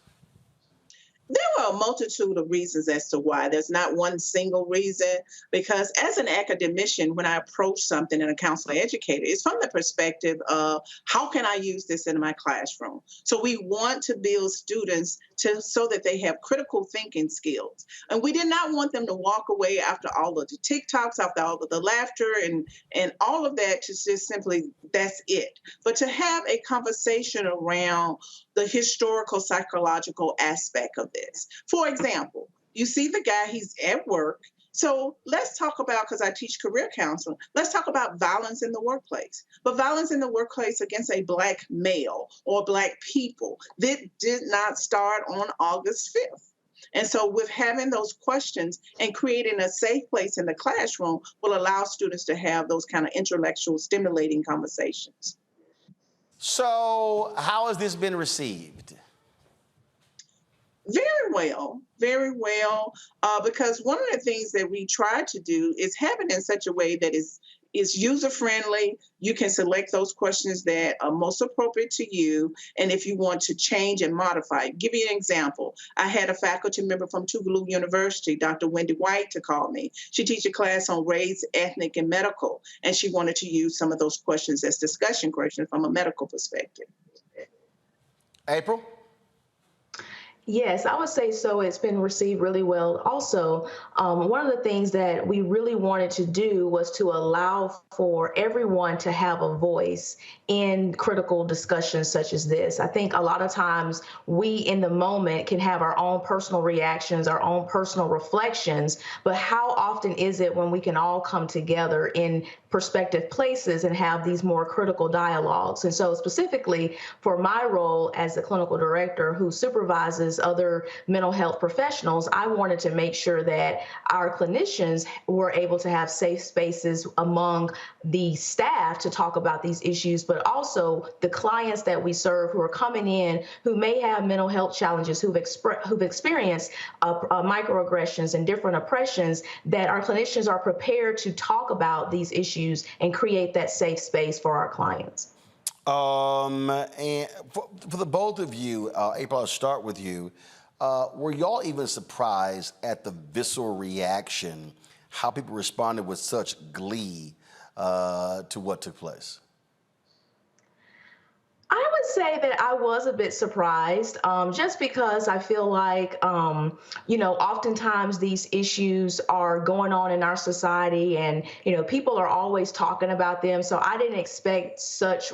There are a multitude of reasons as to why. There's not one single reason, because as an academician, when I approach something in a counselor educator, it's from the perspective of how can I use this in my classroom? So we want to build students so that they have critical thinking skills. And we did not want them to walk away after all of the TikToks, after all of the laughter and all of that, to just simply, that's it. But to have a conversation around the historical psychological aspect of this. For example, you see the guy, he's at work. So let's talk about, because I teach career counseling, let's talk about violence in the workplace. But violence in the workplace against a Black male or Black people, that did not start on August 5th. And so with having those questions and creating a safe place in the classroom will allow students to have those kind of intellectual stimulating conversations. So how has this been received? Very well, because one of the things that we try to do is have it in such a way that is user-friendly. You can select those questions that are most appropriate to you, and if you want to change and modify. Give you an example. I had a faculty member from Tougaloo University, Dr. Wendy White, to call me. She teaches a class on race, ethnic, and medical, and she wanted to use some of those questions as discussion questions from a medical perspective. April? Yes, I would say so. It's been received really well. Also, one of the things that we really wanted to do was to allow for everyone to have a voice in critical discussions such as this. I think a lot of times we in the moment can have our own personal reactions, our own personal reflections, but how often is it when we can all come together in prospective places and have these more critical dialogues? And so specifically for my role as the clinical director who supervises other mental health professionals, I wanted to make sure that our clinicians were able to have safe spaces among the staff to talk about these issues, but also the clients that we serve who are coming in who may have mental health challenges, who've experienced microaggressions and different oppressions, that our clinicians are prepared to talk about these issues and create that safe space for our clients. And for the both of you, April, I'll start with you. Were y'all even surprised at the visceral reaction, how people responded with such glee to what took place? I would say that I was a bit surprised, just because I feel like, oftentimes these issues are going on in our society and, people are always talking about them. So I didn't expect such,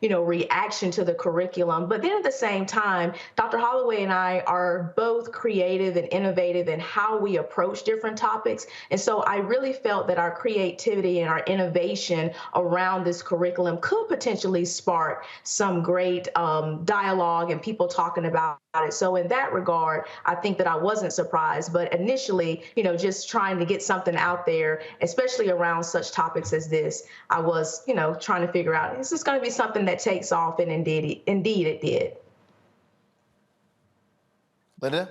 reaction to the curriculum. But then at the same time, Dr. Holloway and I are both creative and innovative in how we approach different topics. And so I really felt that our creativity and our innovation around this curriculum could potentially spark some great dialogue and people talking about it. So in that regard, I think that I wasn't surprised, but initially, just trying to get something out there, especially around such topics as this, I was, trying to figure out, is this going to be something that takes off? And indeed it did. Linda?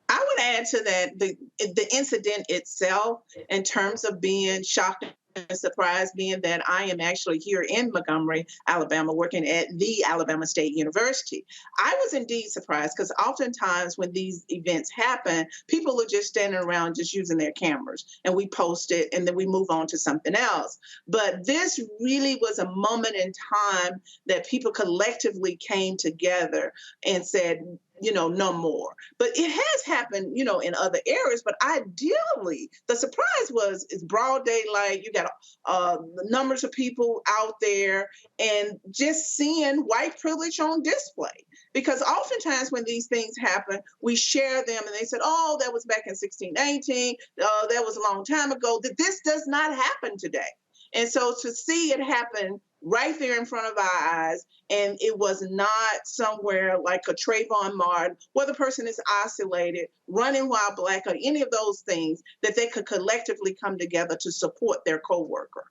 I would add to that the incident itself, in terms of being shocked and surprised, being that I am actually here in Montgomery, Alabama, working at the Alabama State University. I was indeed surprised because oftentimes when these events happen, people are just standing around just using their cameras and we post it and then we move on to something else. But this really was a moment in time that people collectively came together and said, no more. But it has happened, in other areas. But ideally, the surprise was it's broad daylight. You got the numbers of people out there and just seeing white privilege on display. Because oftentimes when these things happen, we share them and they said, oh, that was back in 1619. That was a long time ago. This does not happen today. And so to see it happen right there in front of our eyes, and it was not somewhere like a Trayvon Martin, where the person is isolated, running while Black, or any of those things, that they could collectively come together to support their coworker.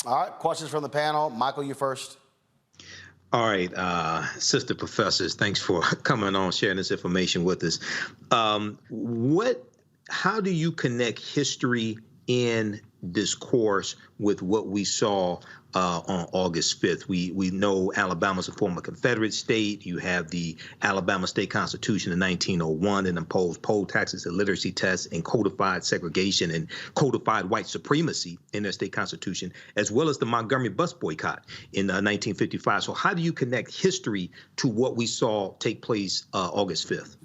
All right, questions from the panel. Michael, you first. All right, sister professors, thanks for coming on, sharing this information with us. How do you connect history in this course with what we saw on August 5th. We know Alabama's a former Confederate state. You have the Alabama State Constitution in 1901 and imposed poll taxes and literacy tests and codified segregation and codified white supremacy in their state constitution, as well as the Montgomery bus boycott in 1955. So how do you connect history to what we saw take place August 5th?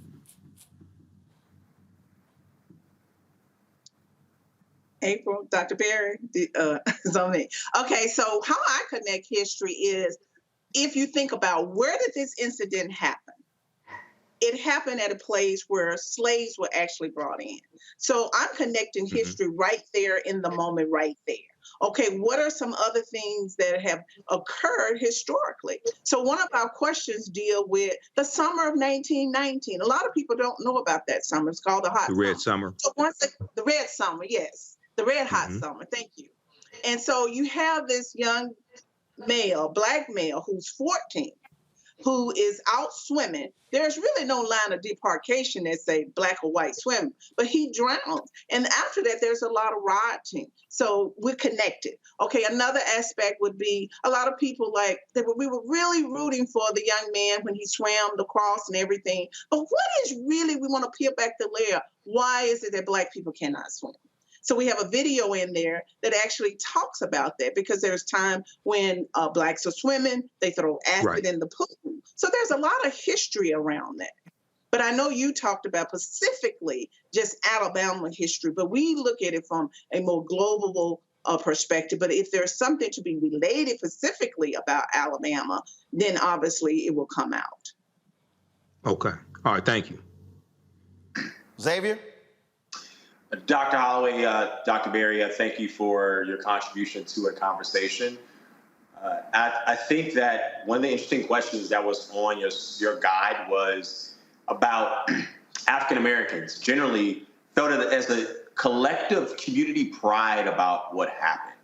April, Dr. Berry, is on me. Okay, so how I connect history is, if you think about where did this incident happen? It happened at a place where slaves were actually brought in. So I'm connecting history right there in the moment right there. Okay, what are some other things that have occurred historically? So one of our questions deal with the summer of 1919. A lot of people don't know about that summer. It's called the hot summer. The Red Summer. So the Red Summer, yes. The red hot summer, thank you. And so you have this young male, black male, who's 14, who is out swimming. There's really no line of demarcation that say black or white swimming, but he drowned. And after that, there's a lot of rioting. So we're connected. Okay, another aspect would be a lot of people we were really rooting for the young man when he swam the cross and everything. But what is really, we want to peel back the layer. Why is it that black people cannot swim? So we have a video in there that actually talks about that, because there's time when blacks are swimming, they throw acid in the pool. So there's a lot of history around that. But I know you talked about specifically just Alabama history, but we look at it from a more global perspective. But if there's something to be related specifically about Alabama, then obviously it will come out. Okay. All right. Thank you. Xavier? Dr. Holloway, Dr. Berry, thank you for your contribution to a conversation. I think that one of the interesting questions that was on your guide was about African Americans generally felt it as a collective community pride about what happened,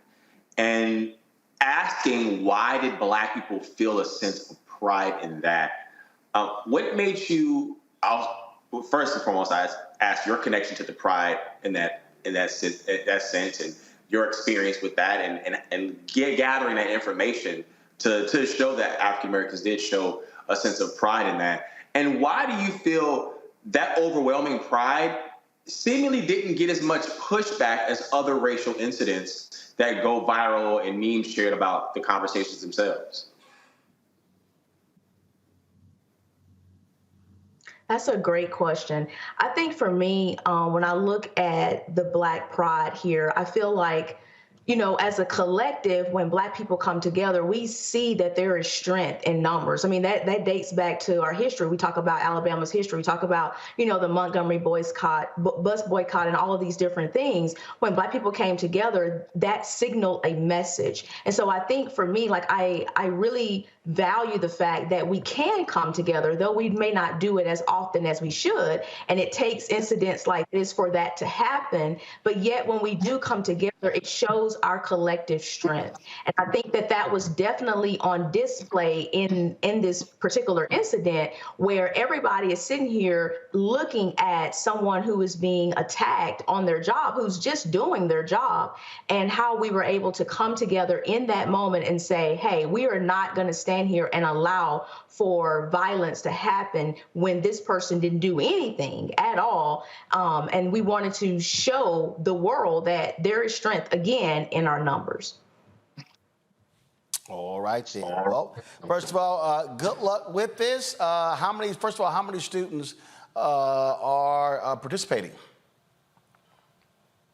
and asking why did Black people feel a sense of pride in that? What made you? First and foremost, I ask your connection to the pride in that sense, and your experience with that, and gathering that information to show that African Americans did show a sense of pride in that. And why do you feel that overwhelming pride seemingly didn't get as much pushback as other racial incidents that go viral and memes shared about the conversations themselves? That's a great question. I think for me, when I look at the Black pride here, I feel like, you know, as a collective, when Black people come together, we see that there is strength in numbers. I mean, that dates back to our history. We talk about Alabama's history. We talk about, you know, the Montgomery bus boycott and all of these different things. When Black people came together, that signaled a message. And so I think for me, like, I really value the fact that we can come together, though we may not do it as often as we should. And it takes incidents like this for that to happen. But yet when we do come together, it shows our collective strength. And I think that was definitely on display in this particular incident, where everybody is sitting here looking at someone who is being attacked on their job, who's just doing their job, and how we were able to come together in that moment and say, hey, we are not going to stand here and allow for violence to happen when this person didn't do anything at all. And we wanted to show the world that there is strength again in our numbers. All right, then. Well, first of all, good luck with this. How many students are participating?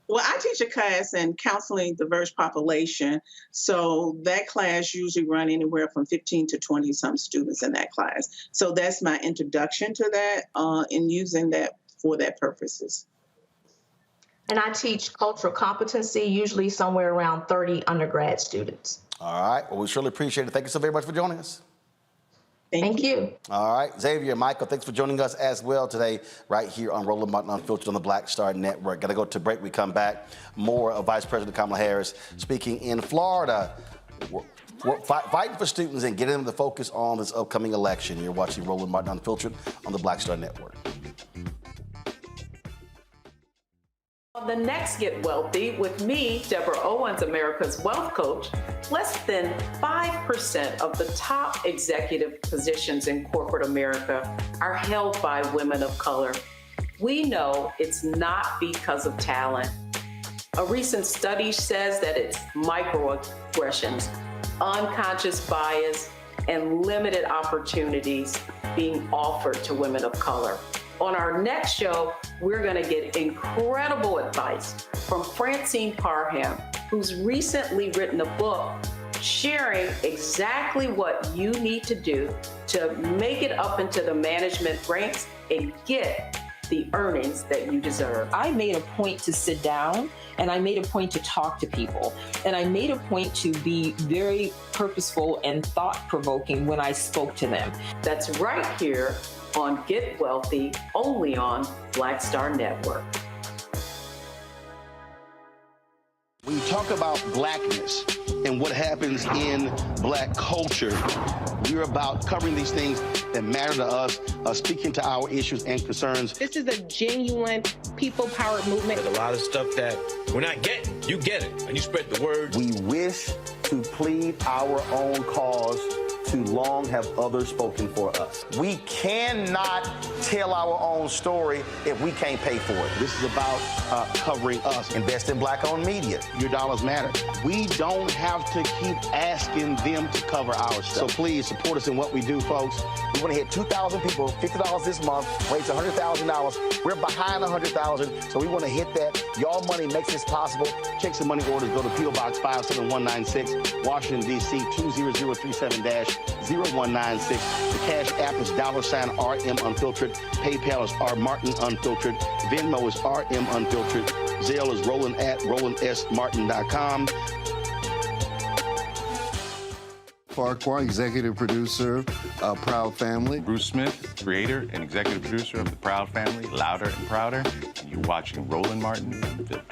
Well, I teach a class in counseling diverse population. So that class usually run anywhere from 15 to 20 some students in that class. So that's my introduction to that and using that for that purposes. And I teach cultural competency, usually somewhere around 30 undergrad students. All right. Well, we surely appreciate it. Thank you so very much for joining us. Thank you. All right. Xavier, Michael, thanks for joining us as well today right here on Roland Martin Unfiltered on the Black Star Network. Got to go to break. We come back. More of Vice President Kamala Harris speaking in Florida. We're fighting for students and getting them to focus on this upcoming election. You're watching Roland Martin Unfiltered on the Black Star Network. On the next Get Wealthy with me, Deborah Owens, America's Wealth Coach, less than 5% of the top executive positions in corporate America are held by women of color. We know it's not because of talent. A recent study says that it's microaggressions, unconscious bias, and limited opportunities being offered to women of color. On our next show, we're going to get incredible advice from Francine Parham, who's recently written a book sharing exactly what you need to do to make it up into the management ranks and get the earnings that you deserve. I made a point to sit down and I made a point to talk to people. And I made a point to be very purposeful and thought-provoking when I spoke to them. That's right here on Get Wealthy, only on Black Star Network. When you talk about blackness and what happens in black culture, we're about covering these things that matter to us, speaking to our issues and concerns. This is a genuine people-powered movement. There's a lot of stuff that we're not getting. You get it, and you spread the word. We wish to plead our own cause. Too long have others spoken for us. We cannot tell our own story if we can't pay for it. This is about covering us. Invest in black-owned media. Your dollars matter. We don't have to keep asking them to cover our stuff. So please support us in what we do, folks. We want to hit 2,000 people, $50 this month, raise $100,000. We're behind $100,000, so we want to hit that. Y'all money makes this possible. Check some money orders. Go to P.O. Box 57196, Washington, D.C. 20037-0196. The Cash App is $RM Unfiltered. PayPal is R Martin Unfiltered. Venmo is RM Unfiltered. Zelle is Roland at RolandSMartin.com. Farquhar, executive producer of Proud Family. Bruce Smith, creator and executive producer of The Proud Family, Louder and Prouder. And you're watching Roland Martin Unfiltered.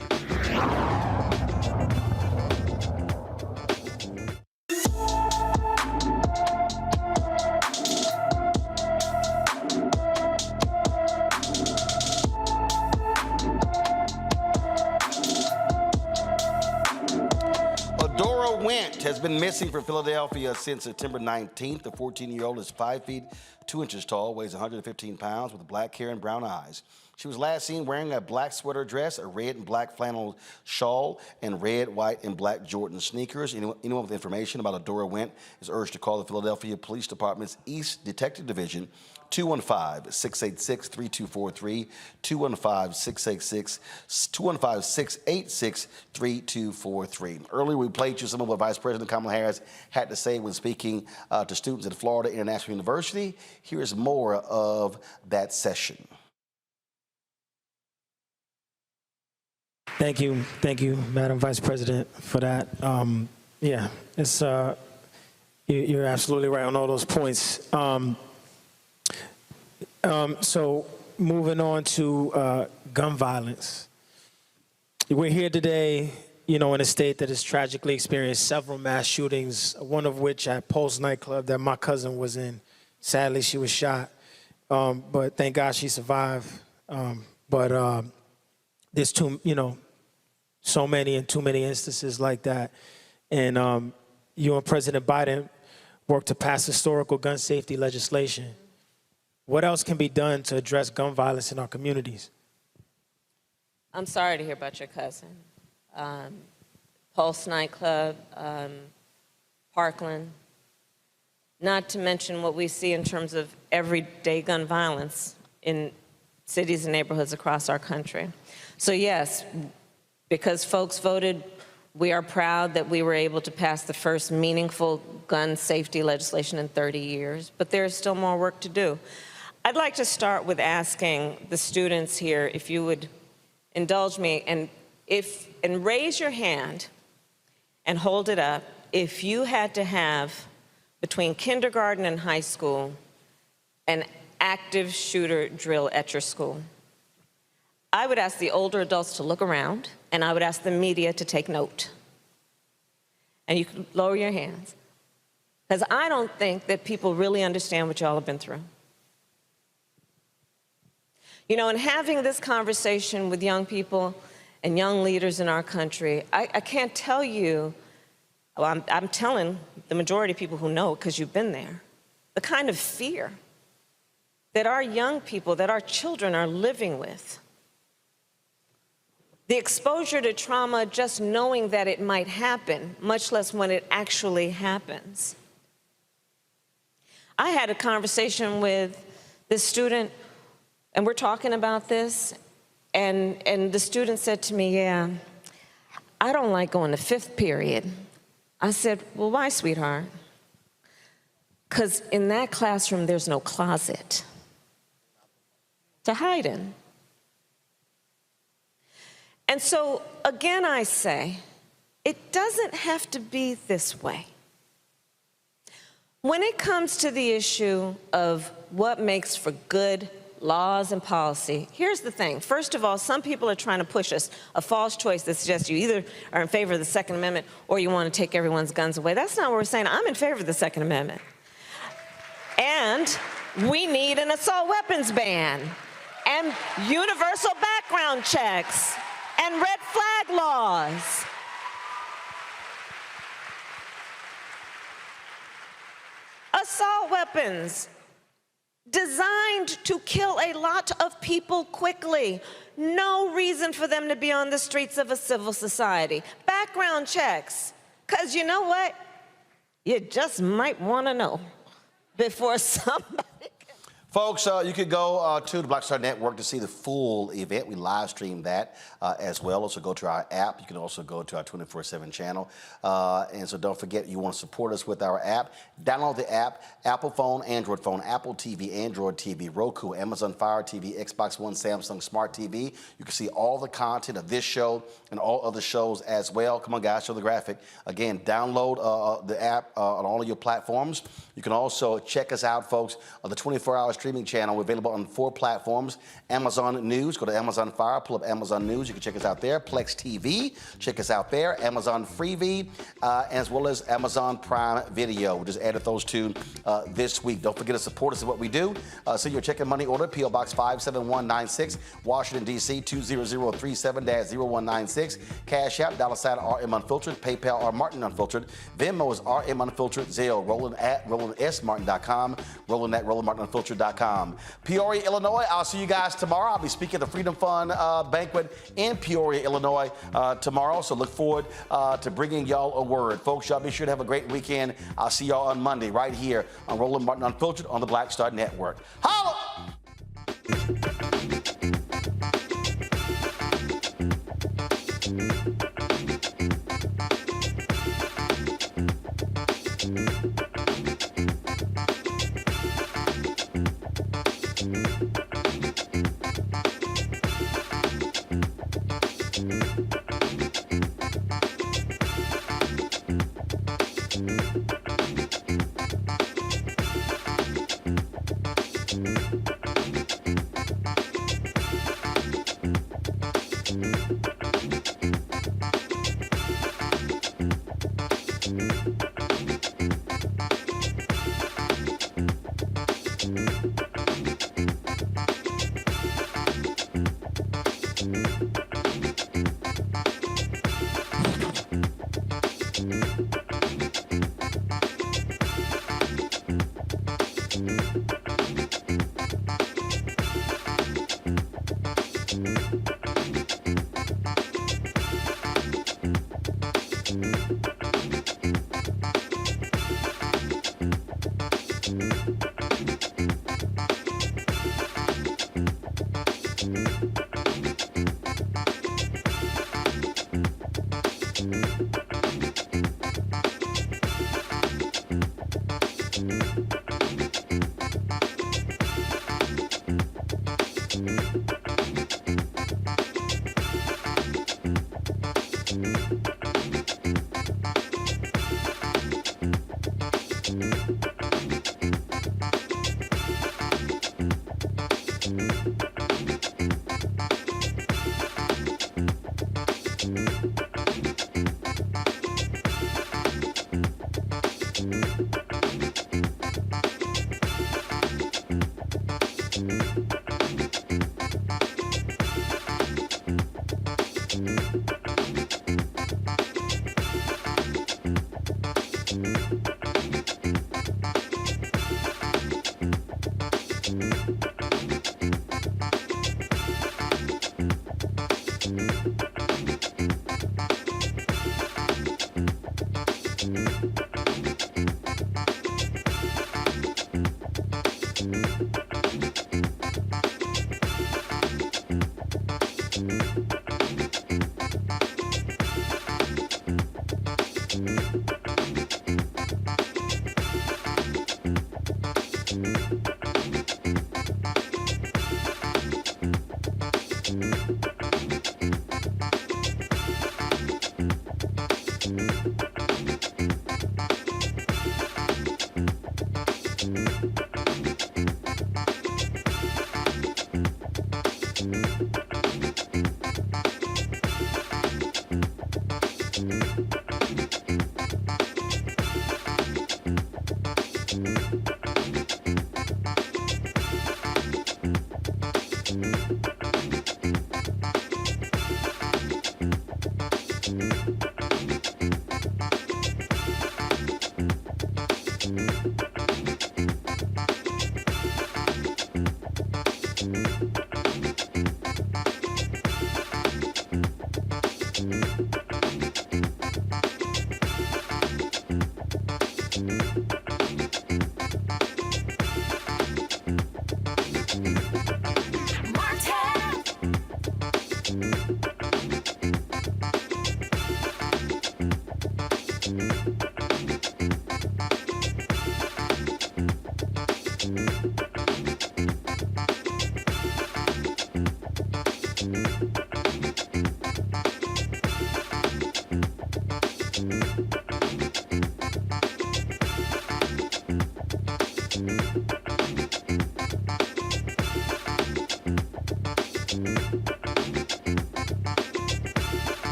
Has been missing from Philadelphia since September 19th. The 14-year-old is 5 feet 2 inches tall, weighs 115 pounds, with black hair and brown eyes. She was last seen wearing a black sweater dress, a red and black flannel shawl, and red, white, and black Jordan sneakers. Anyone with information about Adora Went is urged to call the Philadelphia Police Department's East Detective Division, 215-686-3243, 215-686-3243. Earlier, we played you some of what Vice President Kamala Harris had to say when speaking to students at Florida International University. Here's more of that session. Thank you, Madam Vice President, for that. Yeah, it's you're absolutely right on all those points. So moving on to gun violence. We're here today, in a state that has tragically experienced several mass shootings, one of which at Pulse nightclub that my cousin was in. Sadly, she was shot, but thank God she survived. But there's so many and too many instances like that. And you and President Biden worked to pass historical gun safety legislation. What else can be done to address gun violence in our communities? I'm sorry to hear about your cousin. Pulse nightclub, Parkland, not to mention what we see in terms of everyday gun violence in cities and neighborhoods across our country. So yes, because folks voted, we are proud that we were able to pass the first meaningful gun safety legislation in 30 years, but there's still more work to do. I'd like to start with asking the students here if you would indulge me and raise your hand and hold it up if you had to have between kindergarten and high school an active shooter drill at your school. I would ask the older adults to look around, and I would ask the media to take note. And you can lower your hands, because I don't think that people really understand what y'all have been through. In having this conversation with young people, and young leaders in our country, I can't tell you, well, I'm telling the majority of people who know because you've been there, the kind of fear that our young people, that our children are living with. The exposure to trauma, just knowing that it might happen, much less when it actually happens. I had a conversation with this student, and we're talking about this, and the student said to me, yeah, I don't like going to fifth period. I said, well, why, sweetheart? Because in that classroom, there's no closet to hide in. And so, again, I say, it doesn't have to be this way. When it comes to the issue of what makes for good laws and policy, here's the thing. First of all, some people are trying to push us a false choice that suggests you either are in favor of the Second Amendment or you want to take everyone's guns away. That's not what we're saying. I'm in favor of the Second Amendment. And we need an assault weapons ban and universal background checks and red flag laws. Assault weapons designed to kill a lot of people quickly. No reason for them to be on the streets of a civil society. Background checks, because you know what? You just might want to know before somebody. Folks, you could go to the Black Star Network to see the full event. We live stream that as well. Also go to our app. You can also go to our 24/7 channel. And so don't forget, you want to support us with our app. Download the app, Apple phone, Android phone, Apple TV, Android TV, Roku, Amazon Fire TV, Xbox One, Samsung Smart TV. You can see all the content of this show and all other shows as well. Come on, guys, show the graphic. Again, download the app on all of your platforms. You can also check us out, folks, on the 24-hour streaming channel. We're available on 4 platforms. Amazon News, go to Amazon Fire, pull up Amazon News. You can check us out there. Plex TV, check us out there. Amazon Freevee, as well as Amazon Prime Video. We just added those 2 this week. Don't forget to support us in what we do. Send your check and money order, P.O. Box 57196, Washington, D.C. 20037-0196. Cash App, $RM Unfiltered. PayPal, R Martin Unfiltered. Venmo is RM Unfiltered. Zelle, Roland at RolandSMartin.com. Roland at RolandMartinUnfiltered.com. Peoria, Illinois. I'll see you guys tomorrow. I'll be speaking at the Freedom Fund banquet in Peoria, Illinois tomorrow. So look forward to bringing y'all a word. Folks, y'all be sure to have a great weekend. I'll see y'all on Monday right here on Roland Martin Unfiltered on the Black Star Network. Holla!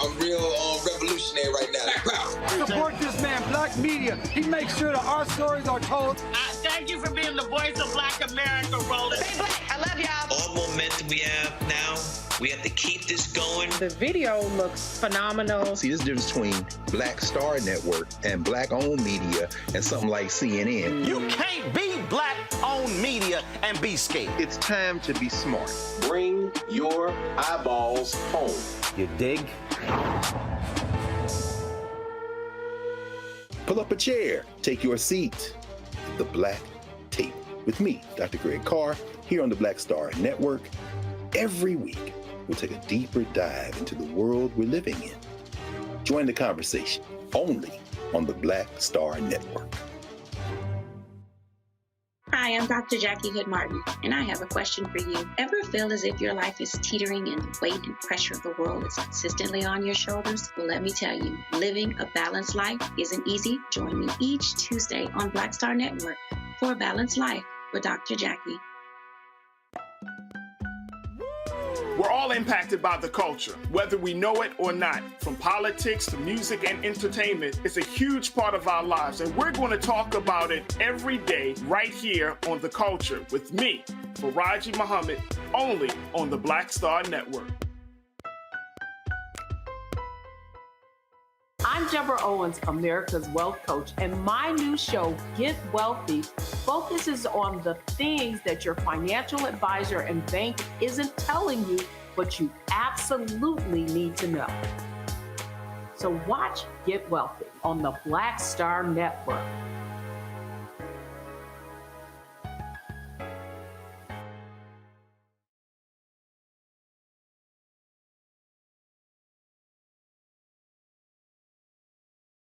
I'm real revolutionary right now. Support this man, Black Media. He makes sure that our stories are told. Thank you for being the voice of Black America, Roland. Stay black. I love y'all. All momentum we have now, we have to keep this going. The video looks phenomenal. See, there's a difference between Black Star Network and Black-owned media and something like CNN. You can't be Black-owned media and be scared. It's time to be smart. Bring your eyeballs home. You dig? Pull up a chair. Take your seat. The Black Tape with me, Dr. Greg Carr, here on the Black Star Network. Every week, we'll take a deeper dive into the world we're living in. Join the conversation only on the Black Star Network. Hi, I'm Dr. Jackie Hood Martin, and I have a question for you. Ever feel as if your life is teetering and the weight and pressure of the world is consistently on your shoulders? Well, let me tell you, living a balanced life isn't easy. Join me each Tuesday on Black Star Network for A Balanced Life with Dr. Jackie. We're all impacted by the culture, whether we know it or not. From politics to music and entertainment, it's a huge part of our lives, and we're going to talk about it every day right here on The Culture with me, Faraji Muhammad, only on the Black Star Network. I'm Deborah Owens, America's Wealth Coach, and my new show, Get Wealthy, focuses on the things that your financial advisor and bank isn't telling you, but you absolutely need to know. So watch Get Wealthy on the Black Star Network.